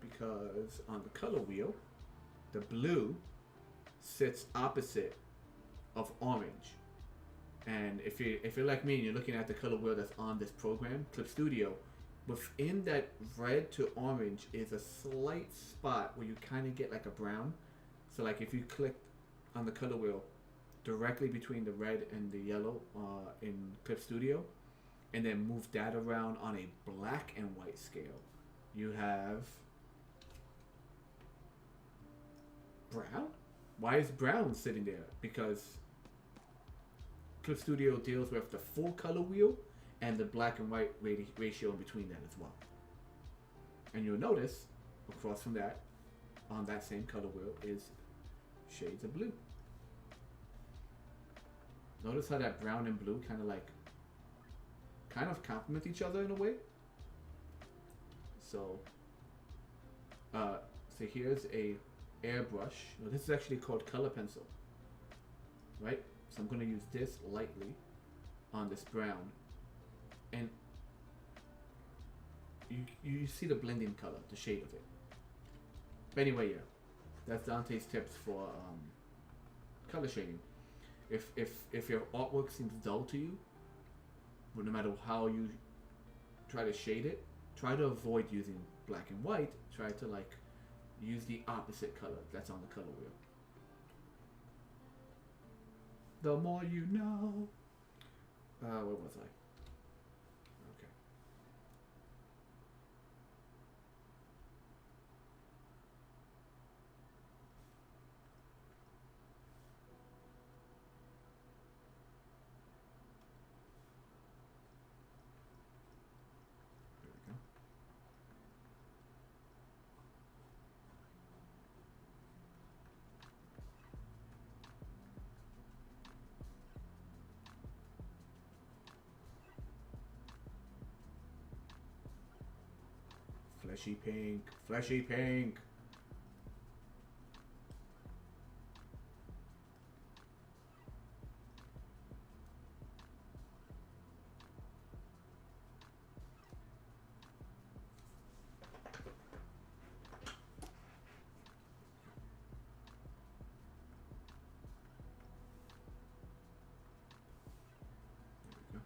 Because on the color wheel, the blue sits opposite of orange. And if you're like me and you're looking at the color wheel that's on this program, Clip Studio, within that red to orange is a slight spot where you kind of get like a brown. So like if you click on the color wheel directly between the red and the yellow in Clip Studio, and then move that around on a black and white scale, you have brown? Why is brown sitting there? Because Clip Studio deals with the full color wheel and the black and white ratio in between that as well. And you'll notice across from that, on that same color wheel, is shades of blue. Notice how that brown and blue kind of complement each other in a way. So here's a airbrush. Now this is actually called color pencil, right? So I'm going to use this lightly on this brown, and you see the blending color, the shade of it. But anyway, yeah, that's Dante's tips for color shading. If your artwork seems dull to you, well, no matter how you try to shade it, try to avoid using black and white. Try to like use the opposite color that's on the color wheel. The more you know. Where was I? Okay. There we go. Fleshy pink, fleshy pink. There we go.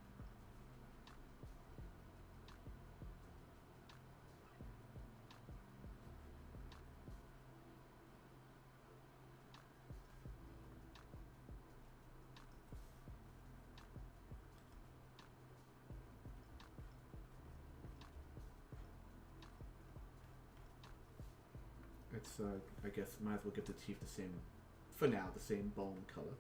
It's I guess might as well give the teeth the same, for now, the same bone color.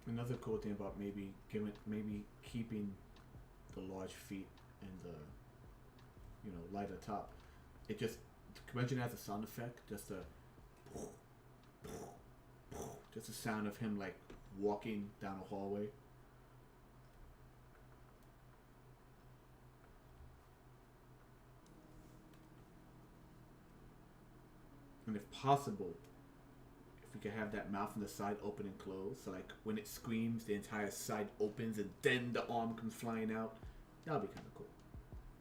Another cool thing about maybe keeping the large feet and the lighter top, it just imagine as a sound effect, just a sound of him like walking down a hallway. And if possible, if we could have that mouth on the side open and close, so like when it screams, the entire side opens and then the arm comes flying out. That would be kind of cool.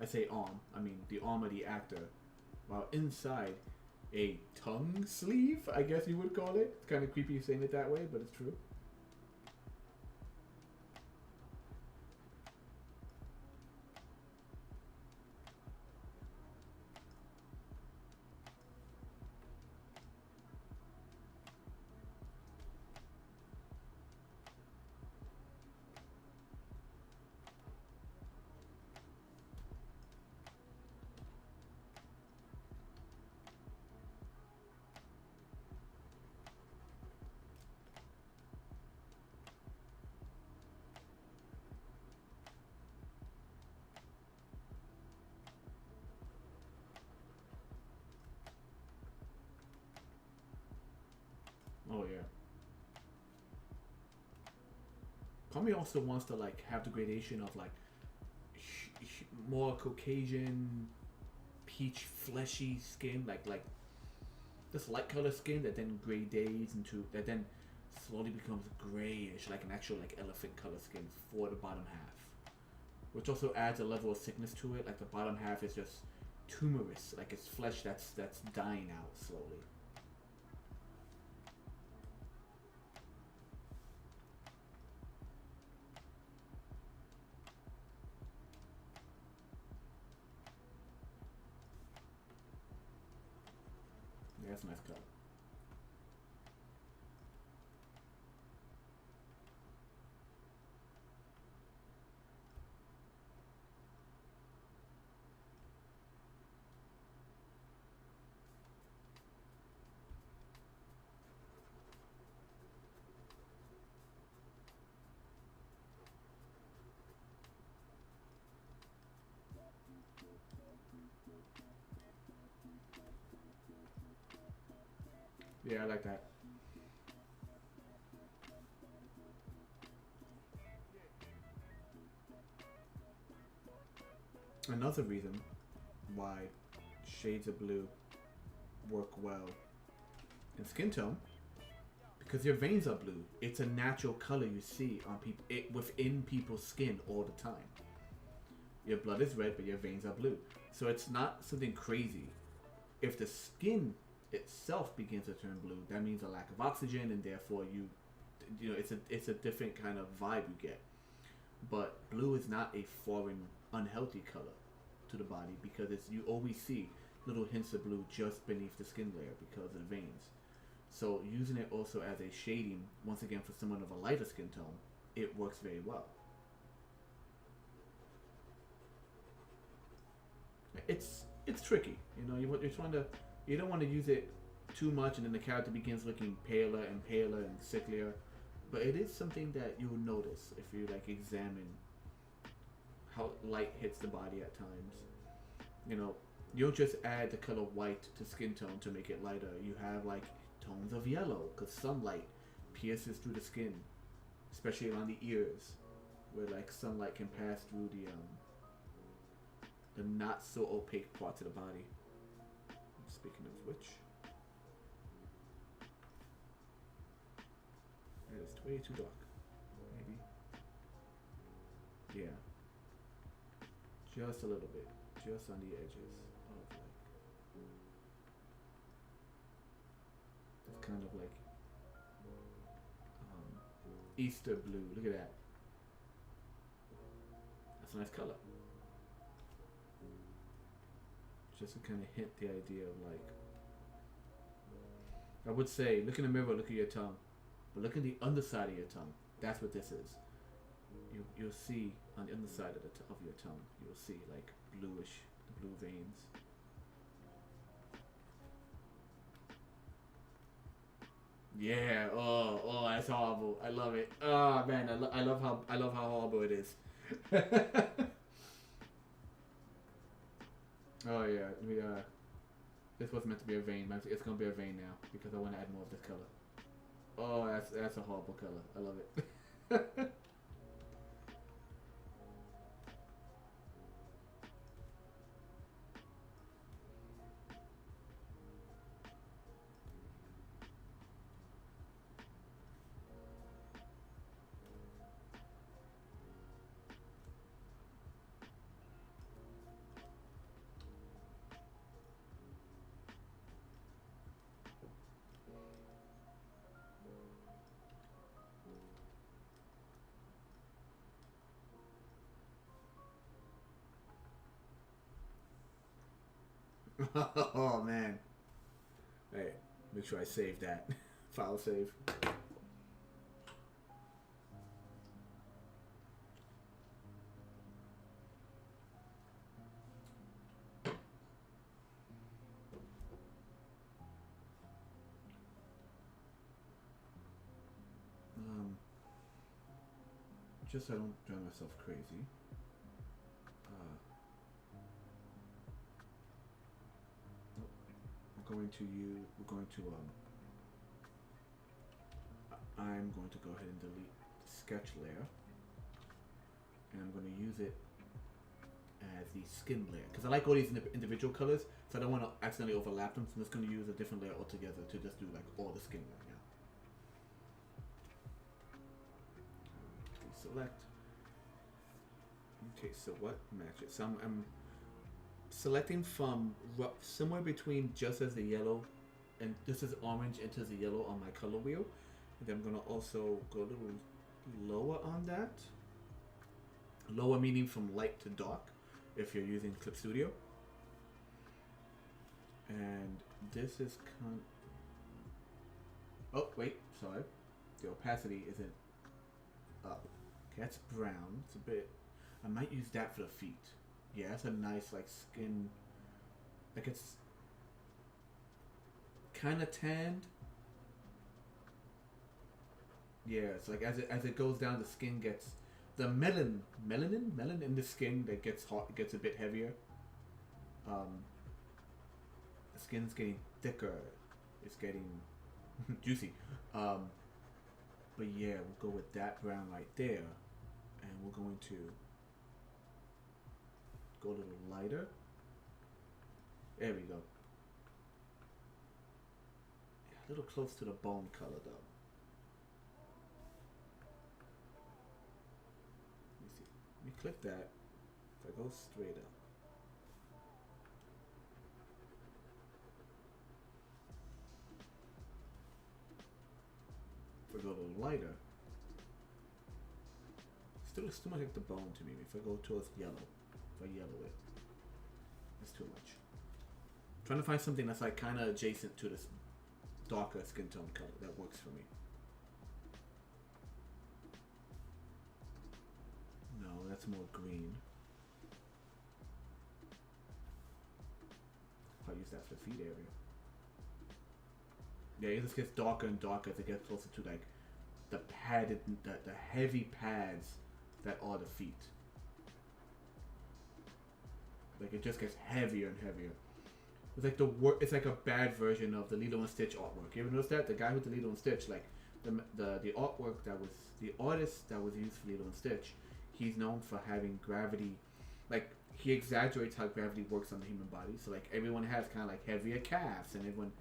I say arm, I mean the arm of the actor, while inside a tongue sleeve, I guess you would call it. It's kind of creepy saying it that way, but it's true. Oh yeah. Kami also wants to like have the gradation of like more Caucasian, peach fleshy skin, like this light color skin that then gradates into that then slowly becomes grayish, like an actual like elephant color skin for the bottom half, which also adds a level of sickness to it. Like the bottom half is just tumorous, like it's flesh that's dying out slowly. Yeah, that's a nice color. Yeah, I like that. Another reason why shades of blue work well in skin tone, because your veins are blue. It's a natural color you see on people, within people's skin all the time. Your blood is red, but your veins are blue. So it's not something crazy. If the skin itself begins to turn blue, that means a lack of oxygen, and therefore you know, it's a different kind of vibe you get. But blue is not a foreign, unhealthy color to the body, because you always see little hints of blue just beneath the skin layer because of the veins. So using it also as a shading, once again for someone of a lighter skin tone, it works very well. It's tricky, you know. You don't want to use it too much, and then the character begins looking paler and paler and sicklier. But it is something that you'll notice if you like examine how light hits the body at times. You know, you'll just add the color white to skin tone to make it lighter. You have like tones of yellow because sunlight pierces through the skin, especially around the ears, where like sunlight can pass through the not so opaque parts of the body. Speaking of which, it's way too dark. Maybe. Yeah. Just a little bit. Just on the edges of like. It's kind of like Easter blue. Look at that. That's a nice color. Just to kind of hint the idea of like, I would say, look in the mirror, look at your tongue, but look at the underside of your tongue. That's what this is. You'll see on the underside of your tongue, you'll see like bluish, blue veins. Yeah. Oh, that's horrible. I love it. Oh man, I love how horrible it is. Oh yeah, this was meant to be a vein, but it's gonna be a vein now because I want to add more of this color. Oh, that's a horrible color. I love it. Oh man. Hey, make sure I save that. File save. Just so I don't drive myself crazy. We're going to I'm going to go ahead and delete the sketch layer, and I'm going to use it as the skin layer because I like all these individual colors, so I don't want to accidentally overlap them. So I'm just going to use a different layer altogether to just do like all the skin layer. Select. Okay, so what matches? So I'm selecting from somewhere between just as the yellow, and this is orange into the yellow on my color wheel. And then I'm gonna also go a little lower on that. Lower meaning from light to dark, if you're using Clip Studio. And this is oh wait, sorry, the opacity isn't up. Okay, that's brown. It's a bit. I might use that for the feet. Yeah, that's a nice like skin. Like it's kind of tanned. Yeah, it's like as it goes down, the skin gets the melanin in the skin that gets hot. It gets a bit heavier. The skin's getting thicker. It's getting juicy. But yeah, we'll go with that brown right there, and we're going to go a little lighter. There we go. Yeah, a little close to the bone color though. Let me see. Let me click that. If I go straight up. If I go a little lighter. Still looks too much like the bone to me. If I go towards yellow. If I yellow it. It's too much. I'm trying to find something that's like kind of adjacent to this darker skin tone color that works for me. No, that's more green. I'll use that for the feet area. Yeah, it just gets darker and darker as it gets closer to like the padded, the heavy pads that are the feet. Like it just gets heavier and heavier. It's like it's like a bad version of the Lilo and Stitch artwork. You ever notice that? The guy with the Lilo and Stitch, like the artwork that was the artist that was used for Lilo and Stitch, he's known for having gravity. Like he exaggerates how gravity works on the human body. So like everyone has kind of like heavier calves, and everyone,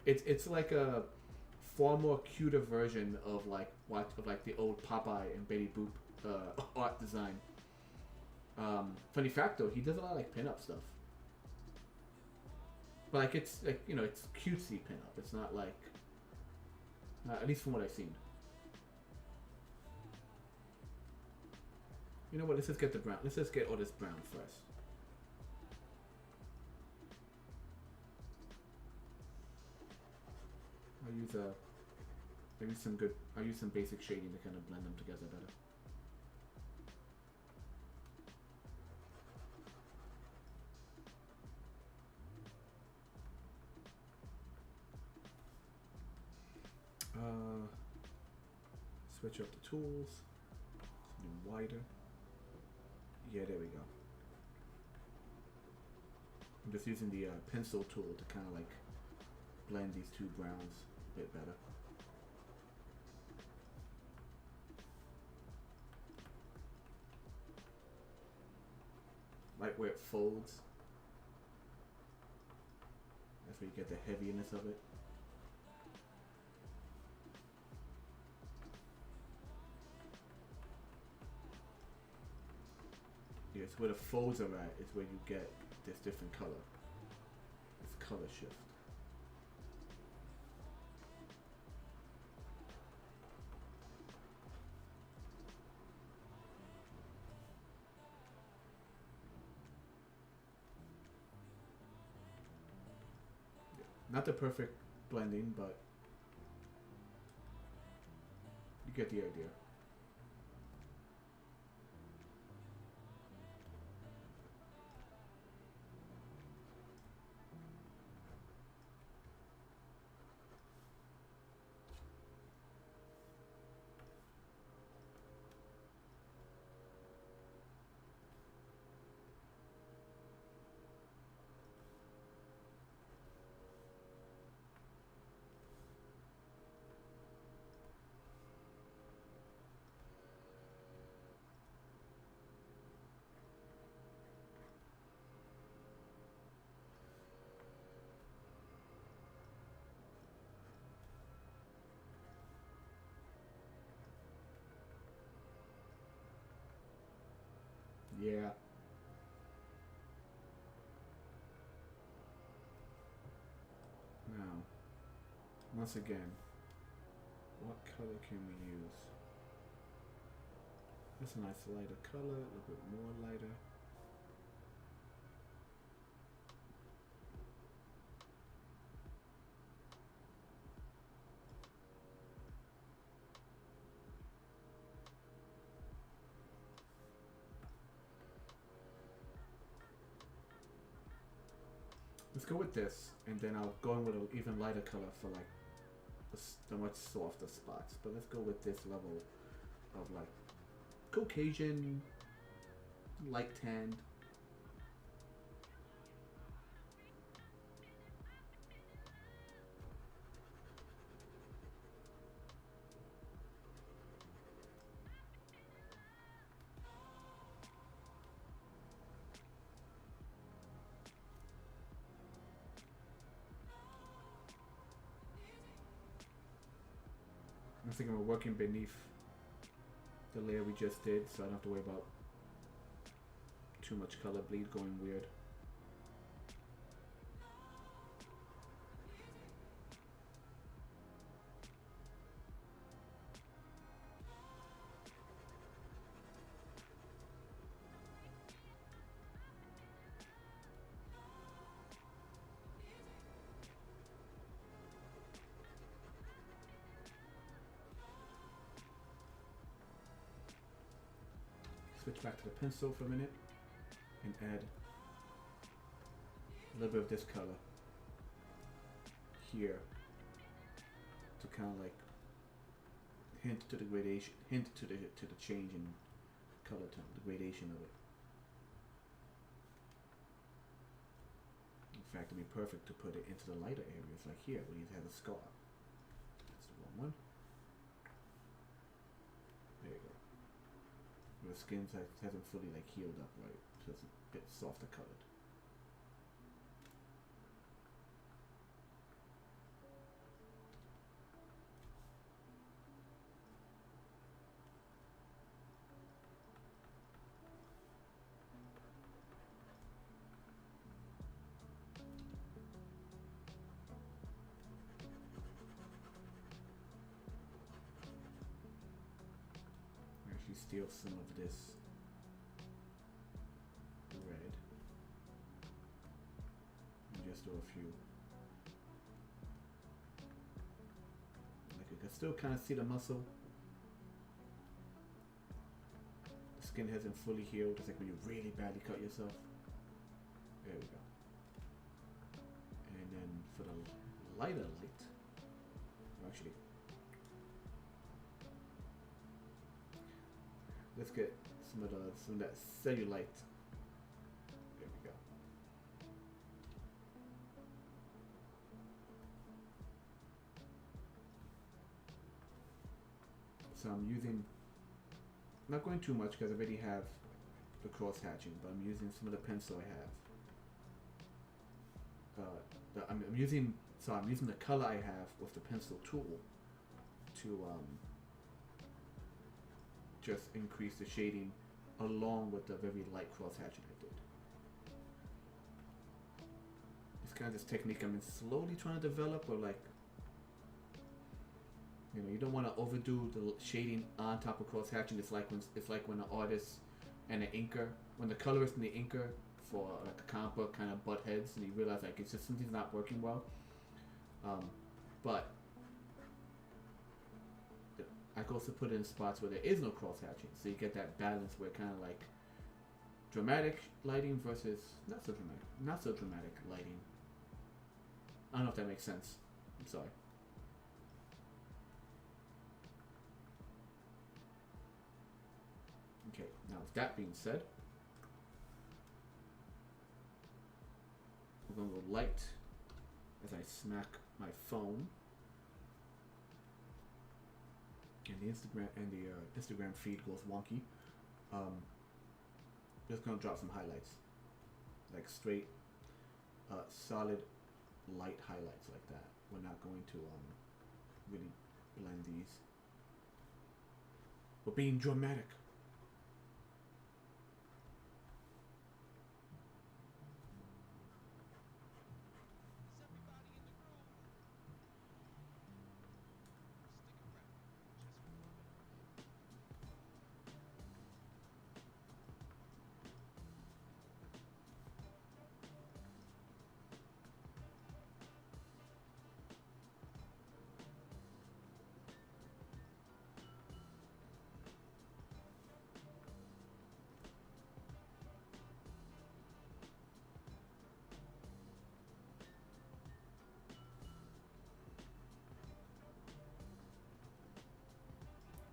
it's like a far more cuter version of like the old Popeye and Betty Boop art design. Funny fact though, he does a lot of like pinup stuff. But like it's like, you know, it's cutesy pinup. It's not like at least from what I've seen. You know what? Let's just get the brown. Let's just get all this brown first. I'll use some basic shading to kind of blend them together better. Switch up the tools. Something wider. Yeah, there we go. I'm just using the pencil tool to kind of like blend these two browns a bit better. Right where it folds. That's where you get the heaviness of it. Yeah, it's where the folds are at. It's where you get this different color. This color shift. Yeah. Not the perfect blending, but you get the idea. Yeah. Now, once again, what color can we use? That's a nice lighter color, a little bit more lighter. Let's go with this, and then I'll go in with an even lighter color for like the much softer spots. But let's go with this level of like Caucasian, light tanned. I'm thinking we're working beneath the layer we just did, so I don't have to worry about too much color bleed going weird. Switch back to the pencil for a minute and add a little bit of this color here to kind of like hint to the gradation, hint to the change in color tone, the gradation of it. In fact, it'd be perfect to put it into the lighter areas, like here where you have a scar. That's the wrong one. There you go. Where the skin hasn't fully like healed up right, so it's a bit softer colored. Actually steal some of this red and just do a few. Like you can still kind of see the muscle. The skin hasn't fully healed. It's like when you really badly cut yourself. There we go. And then for the lighter light, actually, let's get some of that cellulite. There we go. So I'm using, not going too much because I already have the cross hatching, but I'm using some of the pencil I have. I'm using the color I have with the pencil tool to just increase the shading along with the very light cross hatching I did. It's kind of this technique I'm slowly trying to develop, or like, you know, you don't want to overdo the shading on top of cross hatching. It's like when an artist and an inker, when the colorist and the inker for like a comic book kind of butt heads, and you realize like it's just something's not working well. But I can also put it in spots where there is no cross hatching, so you get that balance where kind of like dramatic lighting versus not so dramatic lighting. I don't know if that makes sense. I'm sorry. Okay, now with that being said, we're going to go light as I smack my phone. And the Instagram feed goes wonky. Just gonna drop some highlights, like straight, solid, light highlights like that. We're not going to really blend these. We're being dramatic.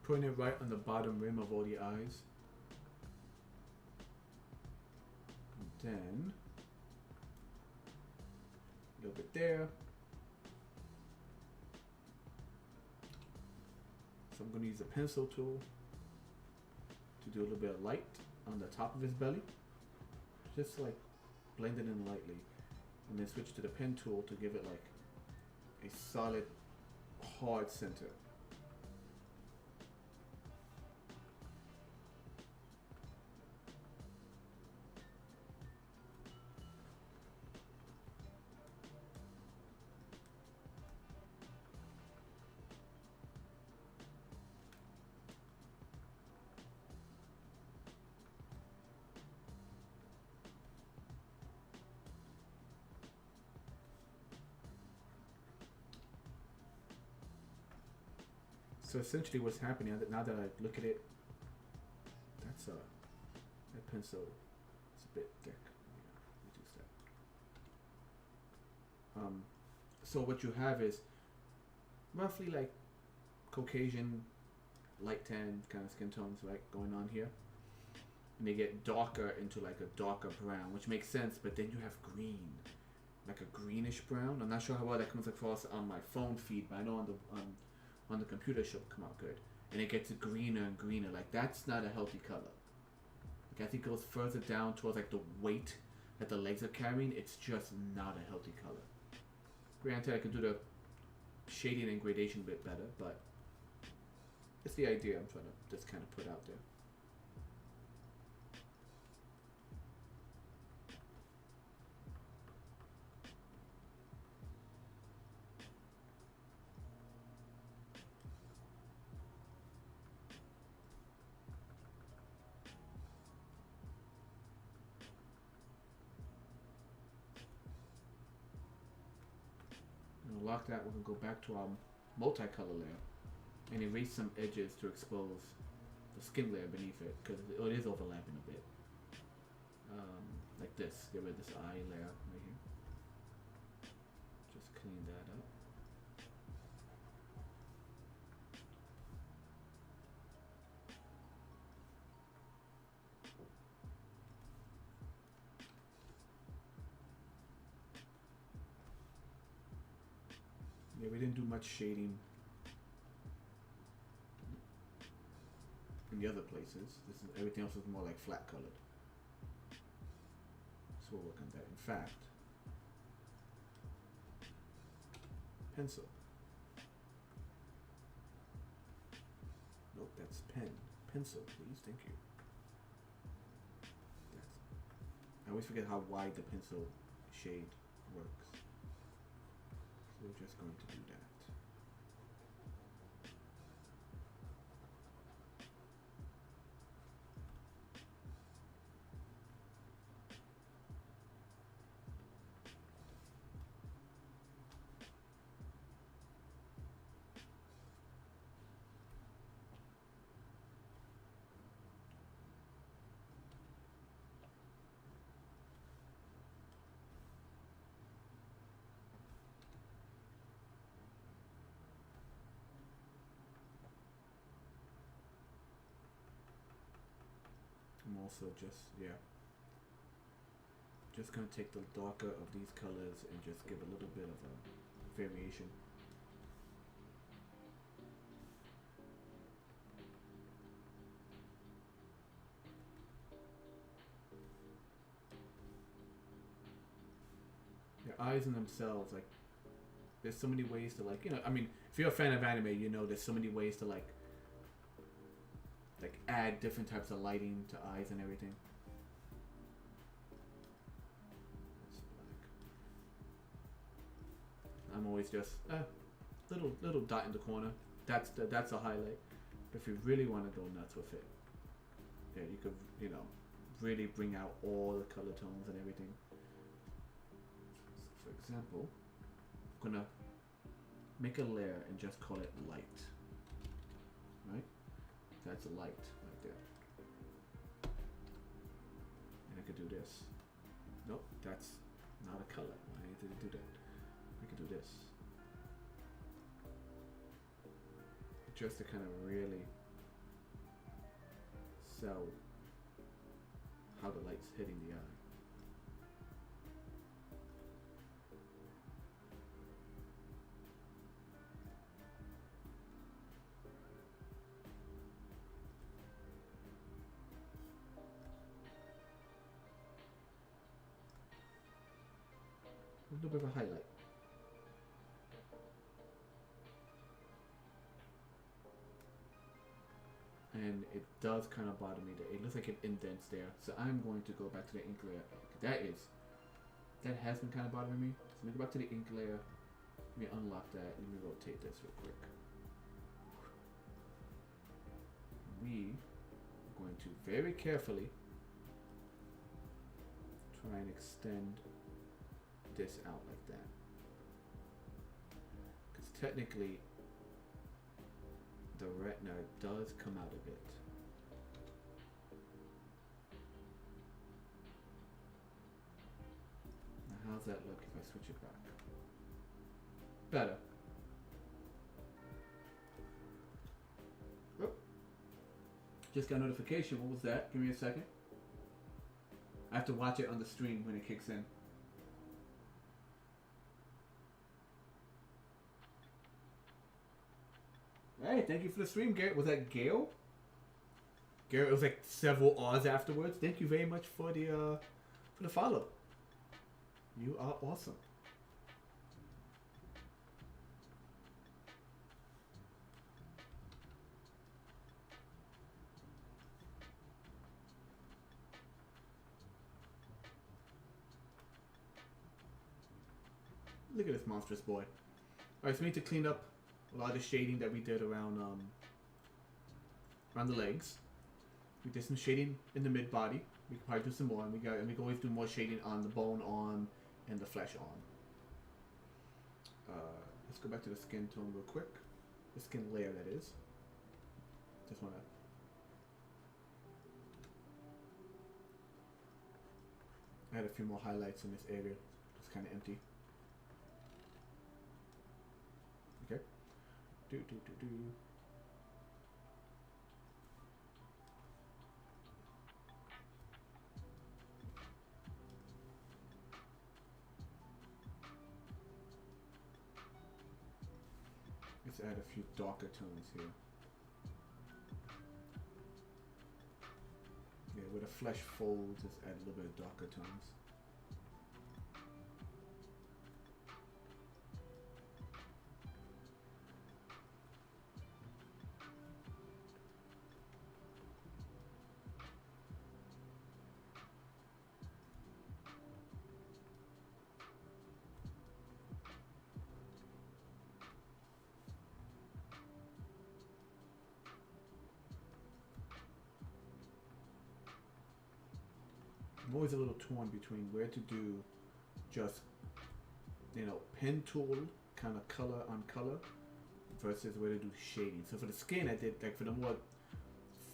Putting it right on the bottom rim of all the eyes. And then a little bit there. So I'm going to use the pencil tool to do a little bit of light on the top of his belly. Just like blend it in lightly. And then switch to the pen tool to give it like a solid, hard center. So essentially what's happening, now that I look at it, that pencil is a bit thick. Reduce that. So what you have is roughly like Caucasian, light tan kind of skin tones, right, going on here. And they get darker into like a darker brown, which makes sense, but then you have green, like a greenish brown. I'm not sure how well that comes across on my phone feed, but I know on the computer should come out good. And it gets greener and greener. Like, that's not a healthy color. Like, as it goes further down towards like the weight that the legs are carrying, it's just not a healthy color. Granted, I can do the shading and gradation a bit better, but it's the idea I'm trying to just kind of put out there. Lock that, we're going to go back to our multicolor layer and erase some edges to expose the skin layer beneath it, because it is overlapping a bit. Like this, get rid of this eye layer right here. Just clean that up. Yeah, we didn't do much shading in the other places. Everything else was more like flat colored. So we'll work on that. In fact, pencil. Nope, that's pen. Pencil, please. Thank you. I always forget how wide the pencil shade works. So we're just going to do that. I'm also just gonna take the darker of these colors and just give a little bit of a variation. Their eyes in themselves, like, there's so many ways to, like, you know, I mean, if you're a fan of anime, you know there's so many ways to like add different types of lighting to eyes and everything. That's black. I'm always just little dot in the corner. That's a highlight. But if you really want to go nuts with it, yeah, you could, you know, really bring out all the color tones and everything. So for example, I'm gonna make a layer and just call it light. Right? That's a light right there. And I could do this. Nope, that's not a color. Why did it do that? We could do this. Just to kind of really sell how the light's hitting the eye. A little bit of a highlight. And it does kind of bother me that it looks like it indents there. So I'm going to go back to the ink layer. That has been kind of bothering me. So let me go back to the ink layer. Let me unlock that. Let me rotate this real quick. We are going to very carefully try and extend this out like that. Because technically the retina does come out a bit. Now how's that look if I switch it back? Better. Oh. Just got a notification. What was that? Give me a second. I have to watch it on the stream when it kicks in. Hey, thank you for the stream, Garrett. Was that Gail? Garrett, it was like several R's afterwards. Thank you very much for the follow. You are awesome. Look at this monstrous boy. Alright, so we need to clean up a lot of the shading that we did around the legs. We did some shading in the mid body. We can probably do some more, and we can always do more shading on the bone arm and the flesh arm. Let's go back to the skin tone real quick. The skin layer, that is. Just wanna. Add a few more highlights in this area. It's kind of empty. Okay. Do. Let's add a few darker tones here. Yeah, where the flesh folds, let's add a little bit of darker tones. I'm always a little torn between where to do just, you know, pen tool kind of color on color versus where to do shading. So for the skin, I did, like for the more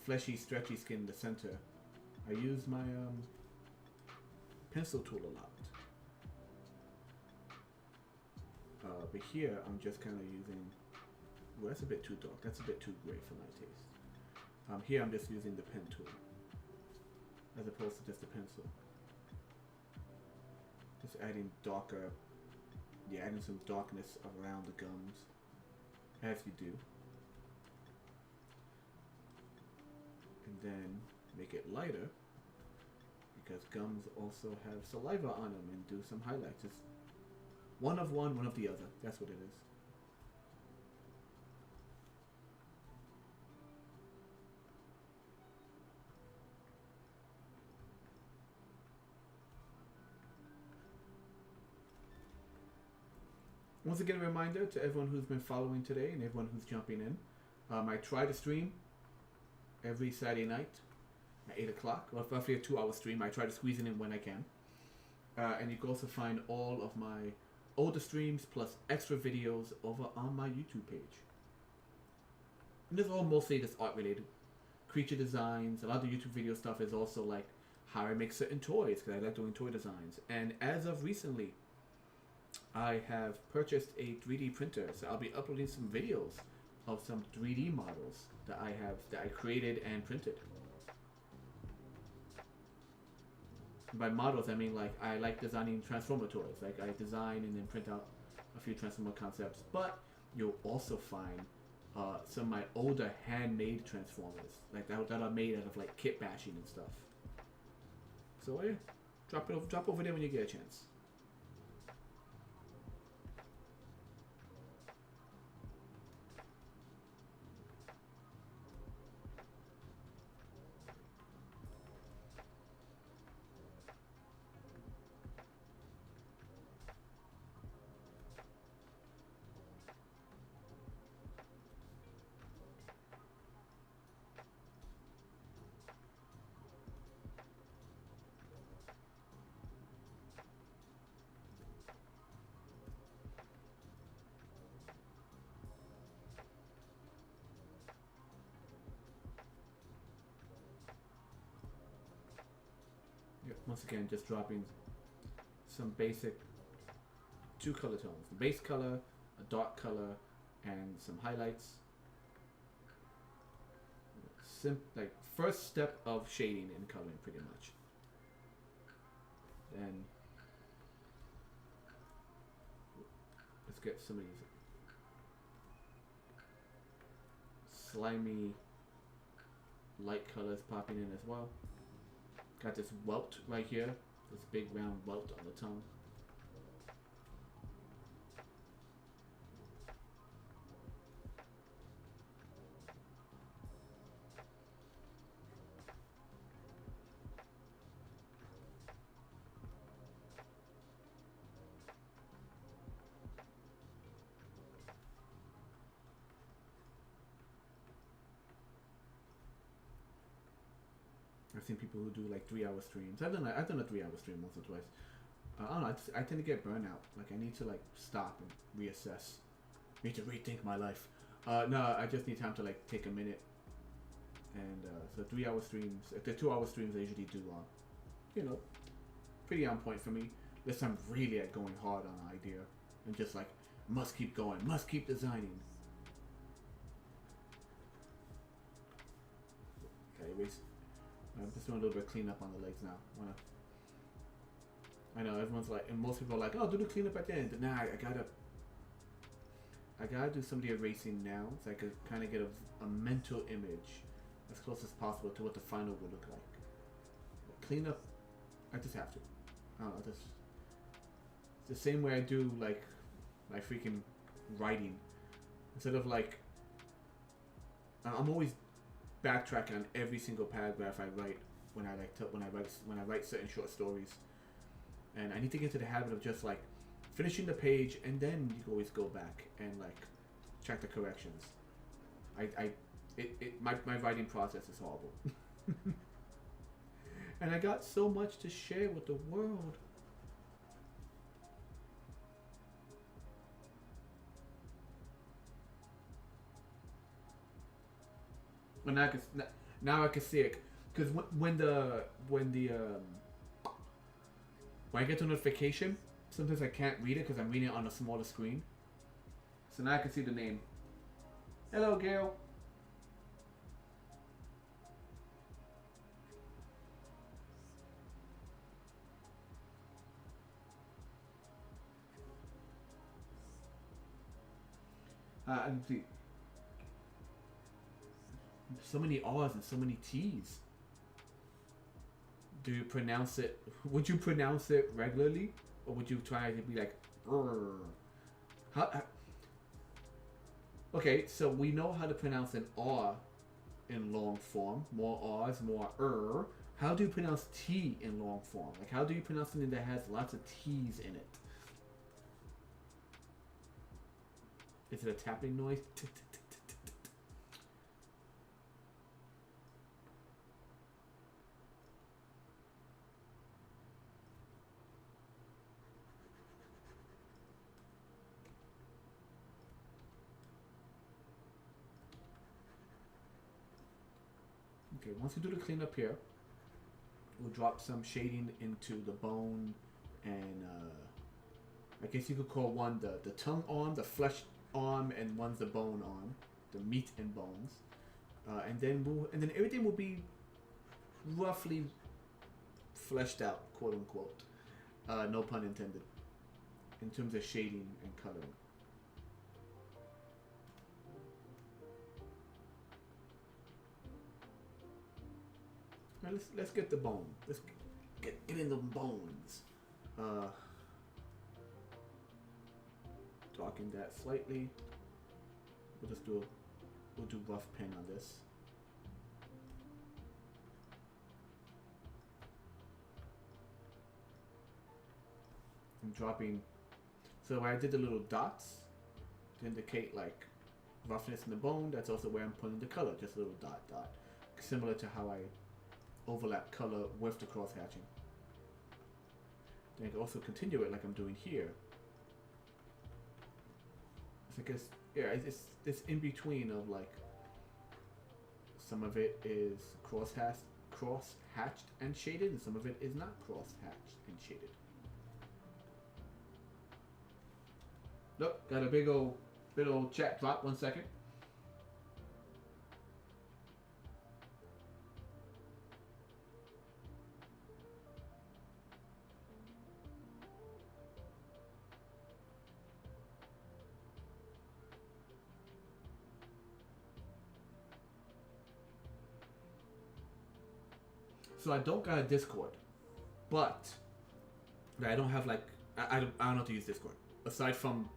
fleshy, stretchy skin in the center, I use my pencil tool a lot. But here, I'm just kind of using, well, that's a bit too dark. That's a bit too gray for my taste. Here, I'm just using the pen tool as opposed to just the pencil. Just adding darker, yeah, adding some darkness around the gums, as you do. And then make it lighter, because gums also have saliva on them, and do some highlights. It's one of one, one of the other. That's what it is. Once again, a reminder to everyone who's been following today and everyone who's jumping in. I try to stream every Saturday night at 8 o'clock, well, roughly a 2-hour stream. I try to squeeze it in when I can. And you can also find all of my older streams plus extra videos over on my YouTube page. And this is all mostly just art related. Creature designs, a lot of the YouTube video stuff is also like how I make certain toys, because I like doing toy designs. And as of recently, I have purchased a 3D printer, so I'll be uploading some videos of some 3D models that I created and printed. By models, I mean like I like designing Transformer toys. Like I design and then print out a few Transformer concepts. But you'll also find some of my older handmade Transformers, like that are made out of like kit bashing and stuff. So yeah, drop over there when you get a chance. Once again, just dropping some basic 2 color tones. The base color, a dark color, and some highlights. Like first step of shading and coloring, pretty much. Then let's get some of these slimy light colors popping in as well. Got this welt right here, this big round welt on the tongue. I've seen people who do like 3-hour streams. I've done a 3-hour stream once or twice. I don't know. I tend to get burnout. Like I need to like stop and reassess. I need to rethink my life. No, I just need time to like take a minute. And so 3-hour streams. If they're 2-hour streams, I usually do you know, pretty on point for me. This time really at going hard on an idea and just like must keep going, must keep designing. Okay, anyways. I'm just doing a little bit of cleanup on the legs now. I know everyone's like, and most people are like, oh, do the cleanup at the end. But nah, I gotta do some of the erasing now, so I could kind of get a mental image as close as possible to what the final will look like. But cleanup, I just have to. I don't know, it's the same way I do like my freaking writing. Instead of like, I'm always backtrack on every single paragraph I write when I write certain short stories, and I need to get into the habit of just like finishing the page and then you can always go back and like check the corrections. My writing process is horrible. And I got so much to share with the world. And now I can see it, because when I get to notification, sometimes I can't read it because I'm reading it on a smaller screen. So now I can see the name. Hello, Gail. And see, so many R's and so many T's. Do you pronounce it? Would you pronounce it regularly, or would you try to be like, how? Okay, so we know how to pronounce an R in long form. More R's, more How do you pronounce T in long form? Like, how do you pronounce something that has lots of T's in it? Is it a tapping noise? Okay, once we do the cleanup here, we'll drop some shading into the bone, and I guess you could call one the tongue arm, the flesh arm, and one's the bone arm, the meat and bones, and then everything will be roughly fleshed out, quote unquote, no pun intended, in terms of shading and coloring. Now let's get the bone. Let's get in the bones. Darken that slightly. We'll do rough pen on this. I'm dropping. So I did the little dots to indicate like roughness in the bone. That's also where I'm putting the color, just a little dot, similar to how I overlap color with the cross hatching. Then I can also continue it like I'm doing here. So I guess, yeah, it's in between of like, some of it is cross hatched and shaded, and some of it is not cross hatched and shaded. Look, got a big old chat drop. 1 second. So I don't got a Discord, but I don't have like I don't know how to use Discord. Aside from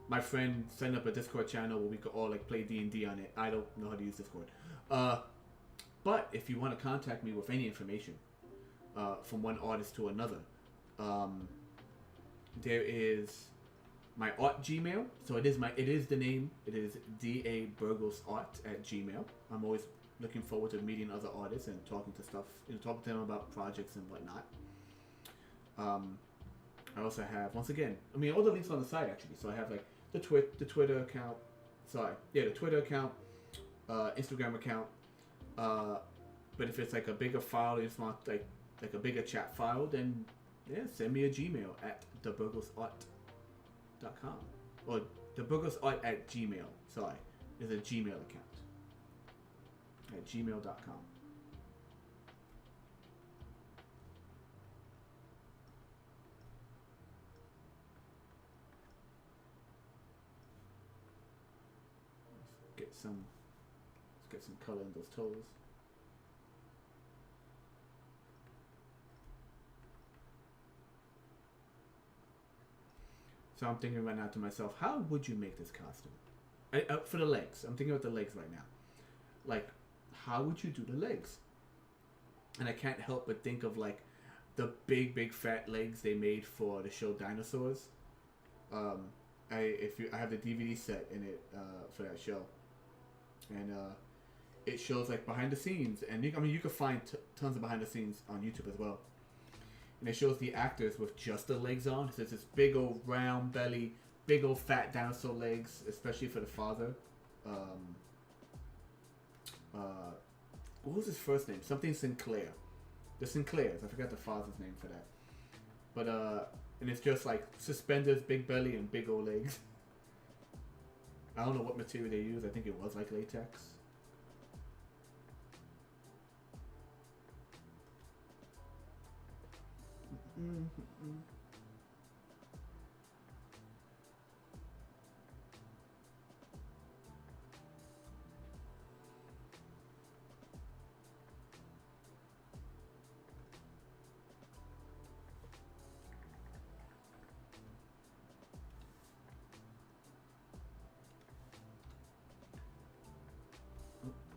my friend setting up a Discord channel where we could all like play D&D on it, I don't know how to use Discord. But if you want to contact me with any information from one artist to another, there is my art Gmail. So it is the name. It is daburgosart@gmail. I'm always looking forward to meeting other artists and talking to them about projects and whatnot. I also have, once again, I mean, all the links on the site actually. So I have like the Twitter account. The Twitter account, Instagram account. But if it's like a bigger file, it's not like a bigger chat file, then yeah, send me a Gmail at theburgosart.com or theburgosart@gmail. Sorry, is a Gmail account at gmail.com. Let's get some color in those toes. So I'm thinking right now to myself, how would you make this costume? For the legs, I'm thinking about the legs right now. Like, how would you do the legs? And I can't help but think of like the big fat legs they made for the show Dinosaurs. I have the DVD set in it for that show, and it shows like behind the scenes, and I mean you can find tons of behind the scenes on YouTube as well. And it shows the actors with just the legs on. So it's this big old round belly, big old fat dinosaur legs, especially for the father. What was his first name? Something Sinclair. The Sinclairs. I forgot the father's name for that. But and it's just like suspenders, big belly, and big old legs. I don't know what material they use. I think it was like latex.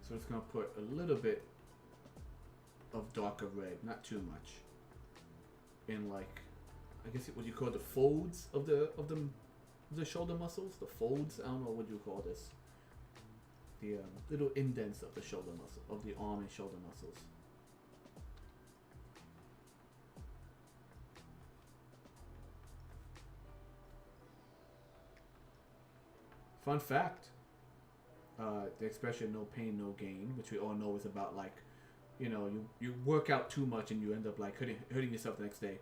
So it's gonna put a little bit of darker red, not too much, in like, I guess what you call the folds of the shoulder muscles. The folds. I don't know what you call this. The little indents of the shoulder muscle, of the arm and shoulder muscles. Fun fact. The expression "no pain, no gain," which we all know is about like, you know, you work out too much and you end up like hurting yourself the next day.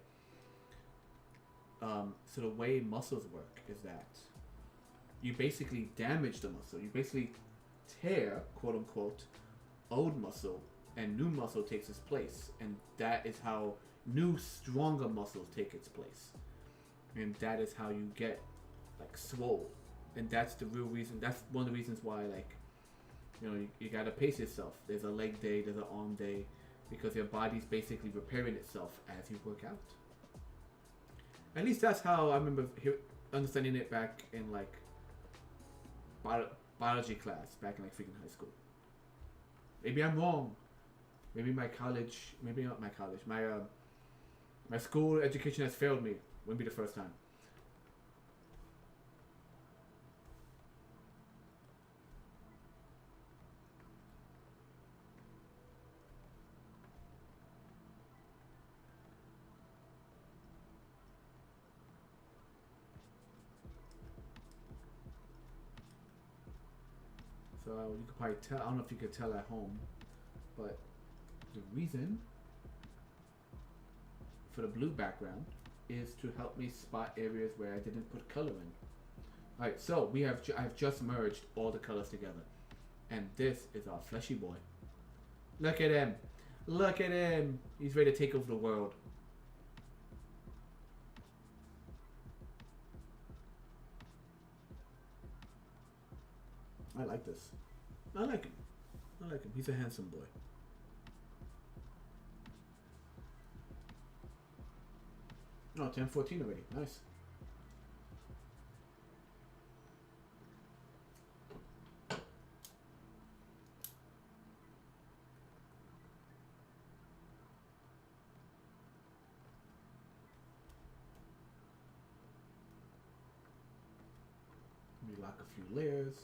So the way muscles work is that you basically damage the muscle. You basically tear, quote unquote, old muscle, and new muscle takes its place, and that is how new, stronger muscles take its place, and that is how you get like swole. And that's the real reason. That's one of the reasons why, like, you know, you gotta pace yourself. There's a leg day, there's an arm day, because your body's basically repairing itself as you work out. At least that's how I remember understanding it back in like biology class, back in like freaking high school. Maybe I'm wrong. Maybe my college, maybe not my college. My school education has failed me. Wouldn't be the first time. So you could probably tell, I don't know if you could tell at home, but the reason for the blue background is to help me spot areas where I didn't put color in. Alright, so I've just merged all the colors together. And this is our fleshy boy. Look at him. Look at him. He's ready to take over the world. I like this. I like him. I like him. He's a handsome boy. Oh, 10:14 already. Nice. Let me lock a few layers.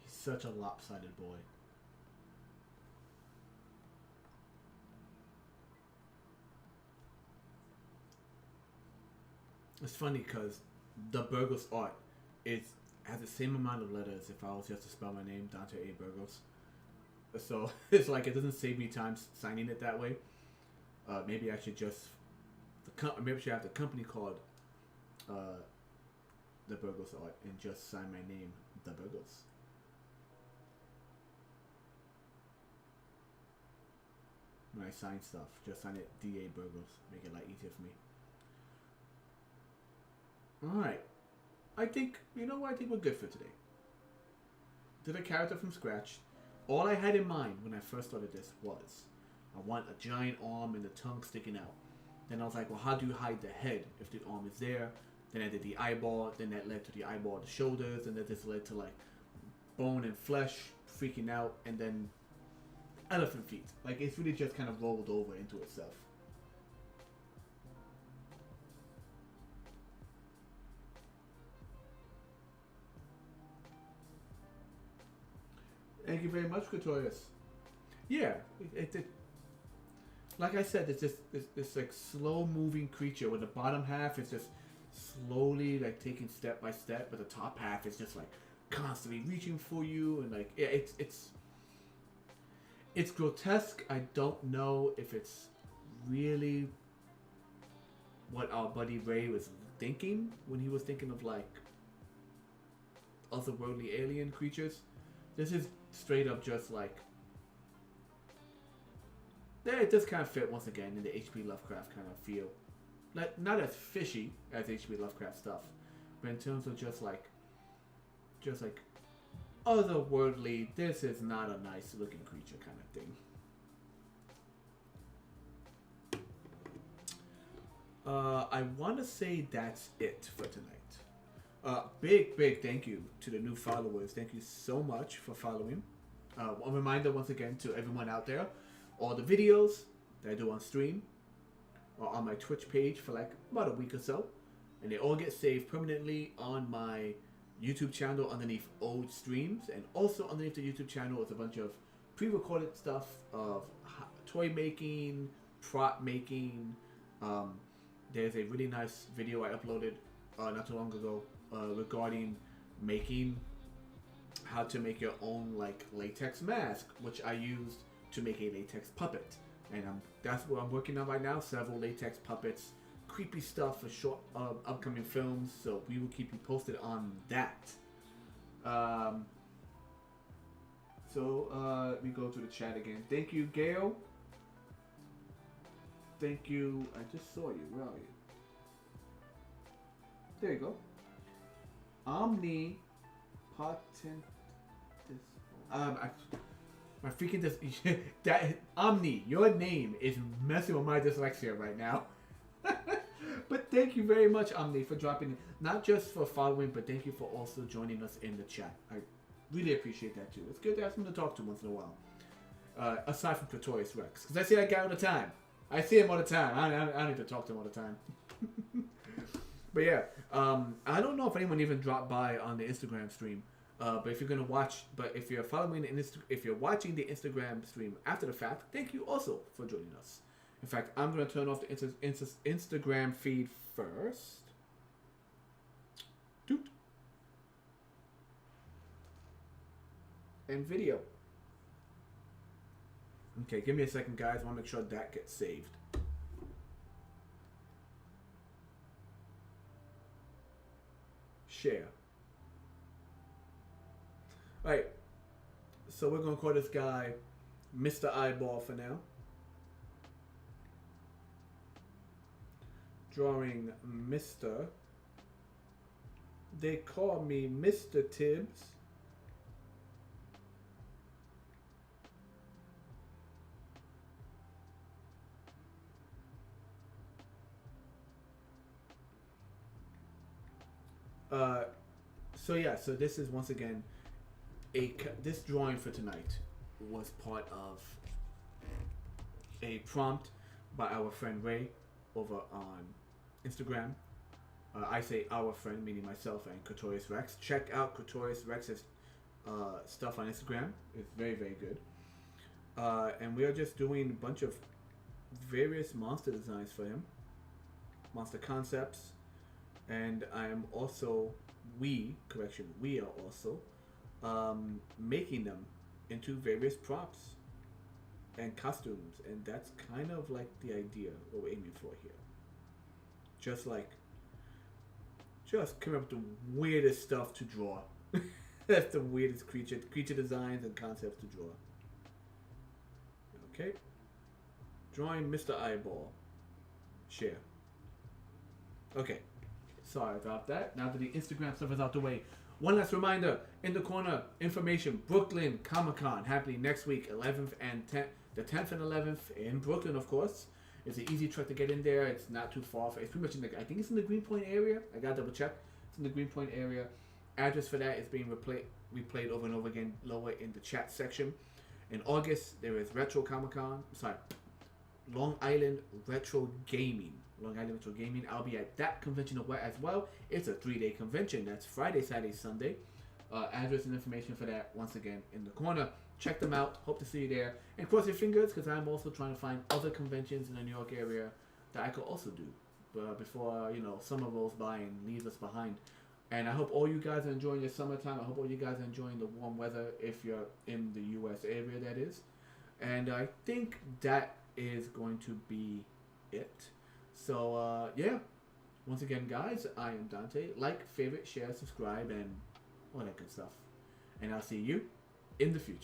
Such a lopsided boy. It's funny because the Burgos art has the same amount of letters if I was just to spell my name, Dante A. Burgos. So it's like it doesn't save me time signing it that way. Maybe I should just maybe I should have the company called the Burgos art and just sign my name, the Burgos. When I sign stuff, just sign it D.A. Burgos. Make it a lot easier for me. Alright. I think, you know what? I think we're good for today. Did a character from scratch. All I had in mind when I first started this was I want a giant arm and the tongue sticking out. Then I was like, well, how do you hide the head if the arm is there? Then I did the eyeball. Then that led to the eyeball, the shoulders, and then this led to like bone and flesh freaking out, and then elephant feet. Like it's really just kind of rolled over into itself. Thank you very much, Katorius. Yeah, it like I said, it's just this like slow moving creature where the bottom half is just slowly like taking step by step, but the top half is just like constantly reaching for you, and like yeah, it's grotesque. I don't know if it's really what our buddy Ray was thinking when he was thinking of like otherworldly alien creatures. This is straight up just like, yeah, it does kind of fit once again in the H.P. Lovecraft kind of feel. Like not as fishy as H.P. Lovecraft stuff, but in terms of just like otherworldly, this is not a nice looking creature kind of thing. I want to say that's it for tonight. Big thank you to the new followers. Thank you so much for following. A reminder once again to everyone out there, all the videos that I do on stream are on my Twitch page for like about a week or so, and they all get saved permanently on my YouTube channel underneath old streams, and also underneath the YouTube channel is a bunch of pre-recorded stuff of toy making, prop making. There's a really nice video I uploaded not too long ago regarding making how to make your own like latex mask, which I used to make a latex puppet, and that's what I'm working on right now. Several latex puppets, creepy stuff for short upcoming films, so we will keep you posted on that. Let me go to the chat again. Thank you, Gail. Thank you. I just saw you. Where are you? There you go. Omni Potent. My freaking that Omni, your name is messing with my dyslexia right now. But thank you very much, Omni, for dropping in. Not just for following, but thank you for also joining us in the chat. I really appreciate that too. It's good to have someone to talk to once in a while. Aside from Pretorius Rex, because I see that guy all the time. I see him all the time. I don't need to talk to him all the time. But yeah, I don't know if anyone even dropped by on the Instagram stream. But if you're gonna watch, if you're following if you're watching the Instagram stream after the fact, thank you also for joining us. In fact, I'm gonna turn off the Instagram feed first. Doot. And video. Okay, give me a second, guys. I want to make sure that gets saved. Share. Alright, so we're going to call this guy Mr. Eyeball for now. Drawing Mr. They call me Mr. Tibbs. So this is once again this drawing for tonight was part of a prompt by our friend Ray over on Instagram. I say our friend, meaning myself and Katorius Rex. Check out Katorius Rex's stuff on Instagram. It's very, very good. And we are just doing a bunch of various monster designs for him, monster concepts, and I am also we are also making them into various props and costumes, and that's kind of like the idea what we're aiming for here. Just coming up with the weirdest stuff to draw. That's the weirdest creature designs and concepts to draw. Okay, drawing Mr. Eyeball. Share. Okay, sorry about that. Now that the Instagram stuff is out the way, One last reminder, in the corner, information, Brooklyn Comic Con happening next week, 11th and 10th, the 10th and 11th in Brooklyn, of course. It's an easy truck to get in there. It's not too far. It's pretty much in the, I think it's in the Greenpoint area. I gotta double check. It's in the Greenpoint area. Address for that is being replayed over and over again lower in the chat section. In August, there is Retro Comic Con. Sorry, Long Island Retro Gaming. Long Island Retro Gaming. I'll be at that convention as well. It's a 3-day convention. That's Friday, Saturday, Sunday. Address and information for that, once again, in the corner. Check them out. Hope to see you there. And cross your fingers, because I'm also trying to find other conventions in the New York area that I could also do before, summer rolls by and leaves us behind. And I hope all you guys are enjoying your summertime. I hope all you guys are enjoying the warm weather if you're in the U.S. area, that is. And I think that is going to be it. So, yeah. Once again, guys, I am Dante. Like, favorite, share, subscribe, and all that good stuff. And I'll see you in the future.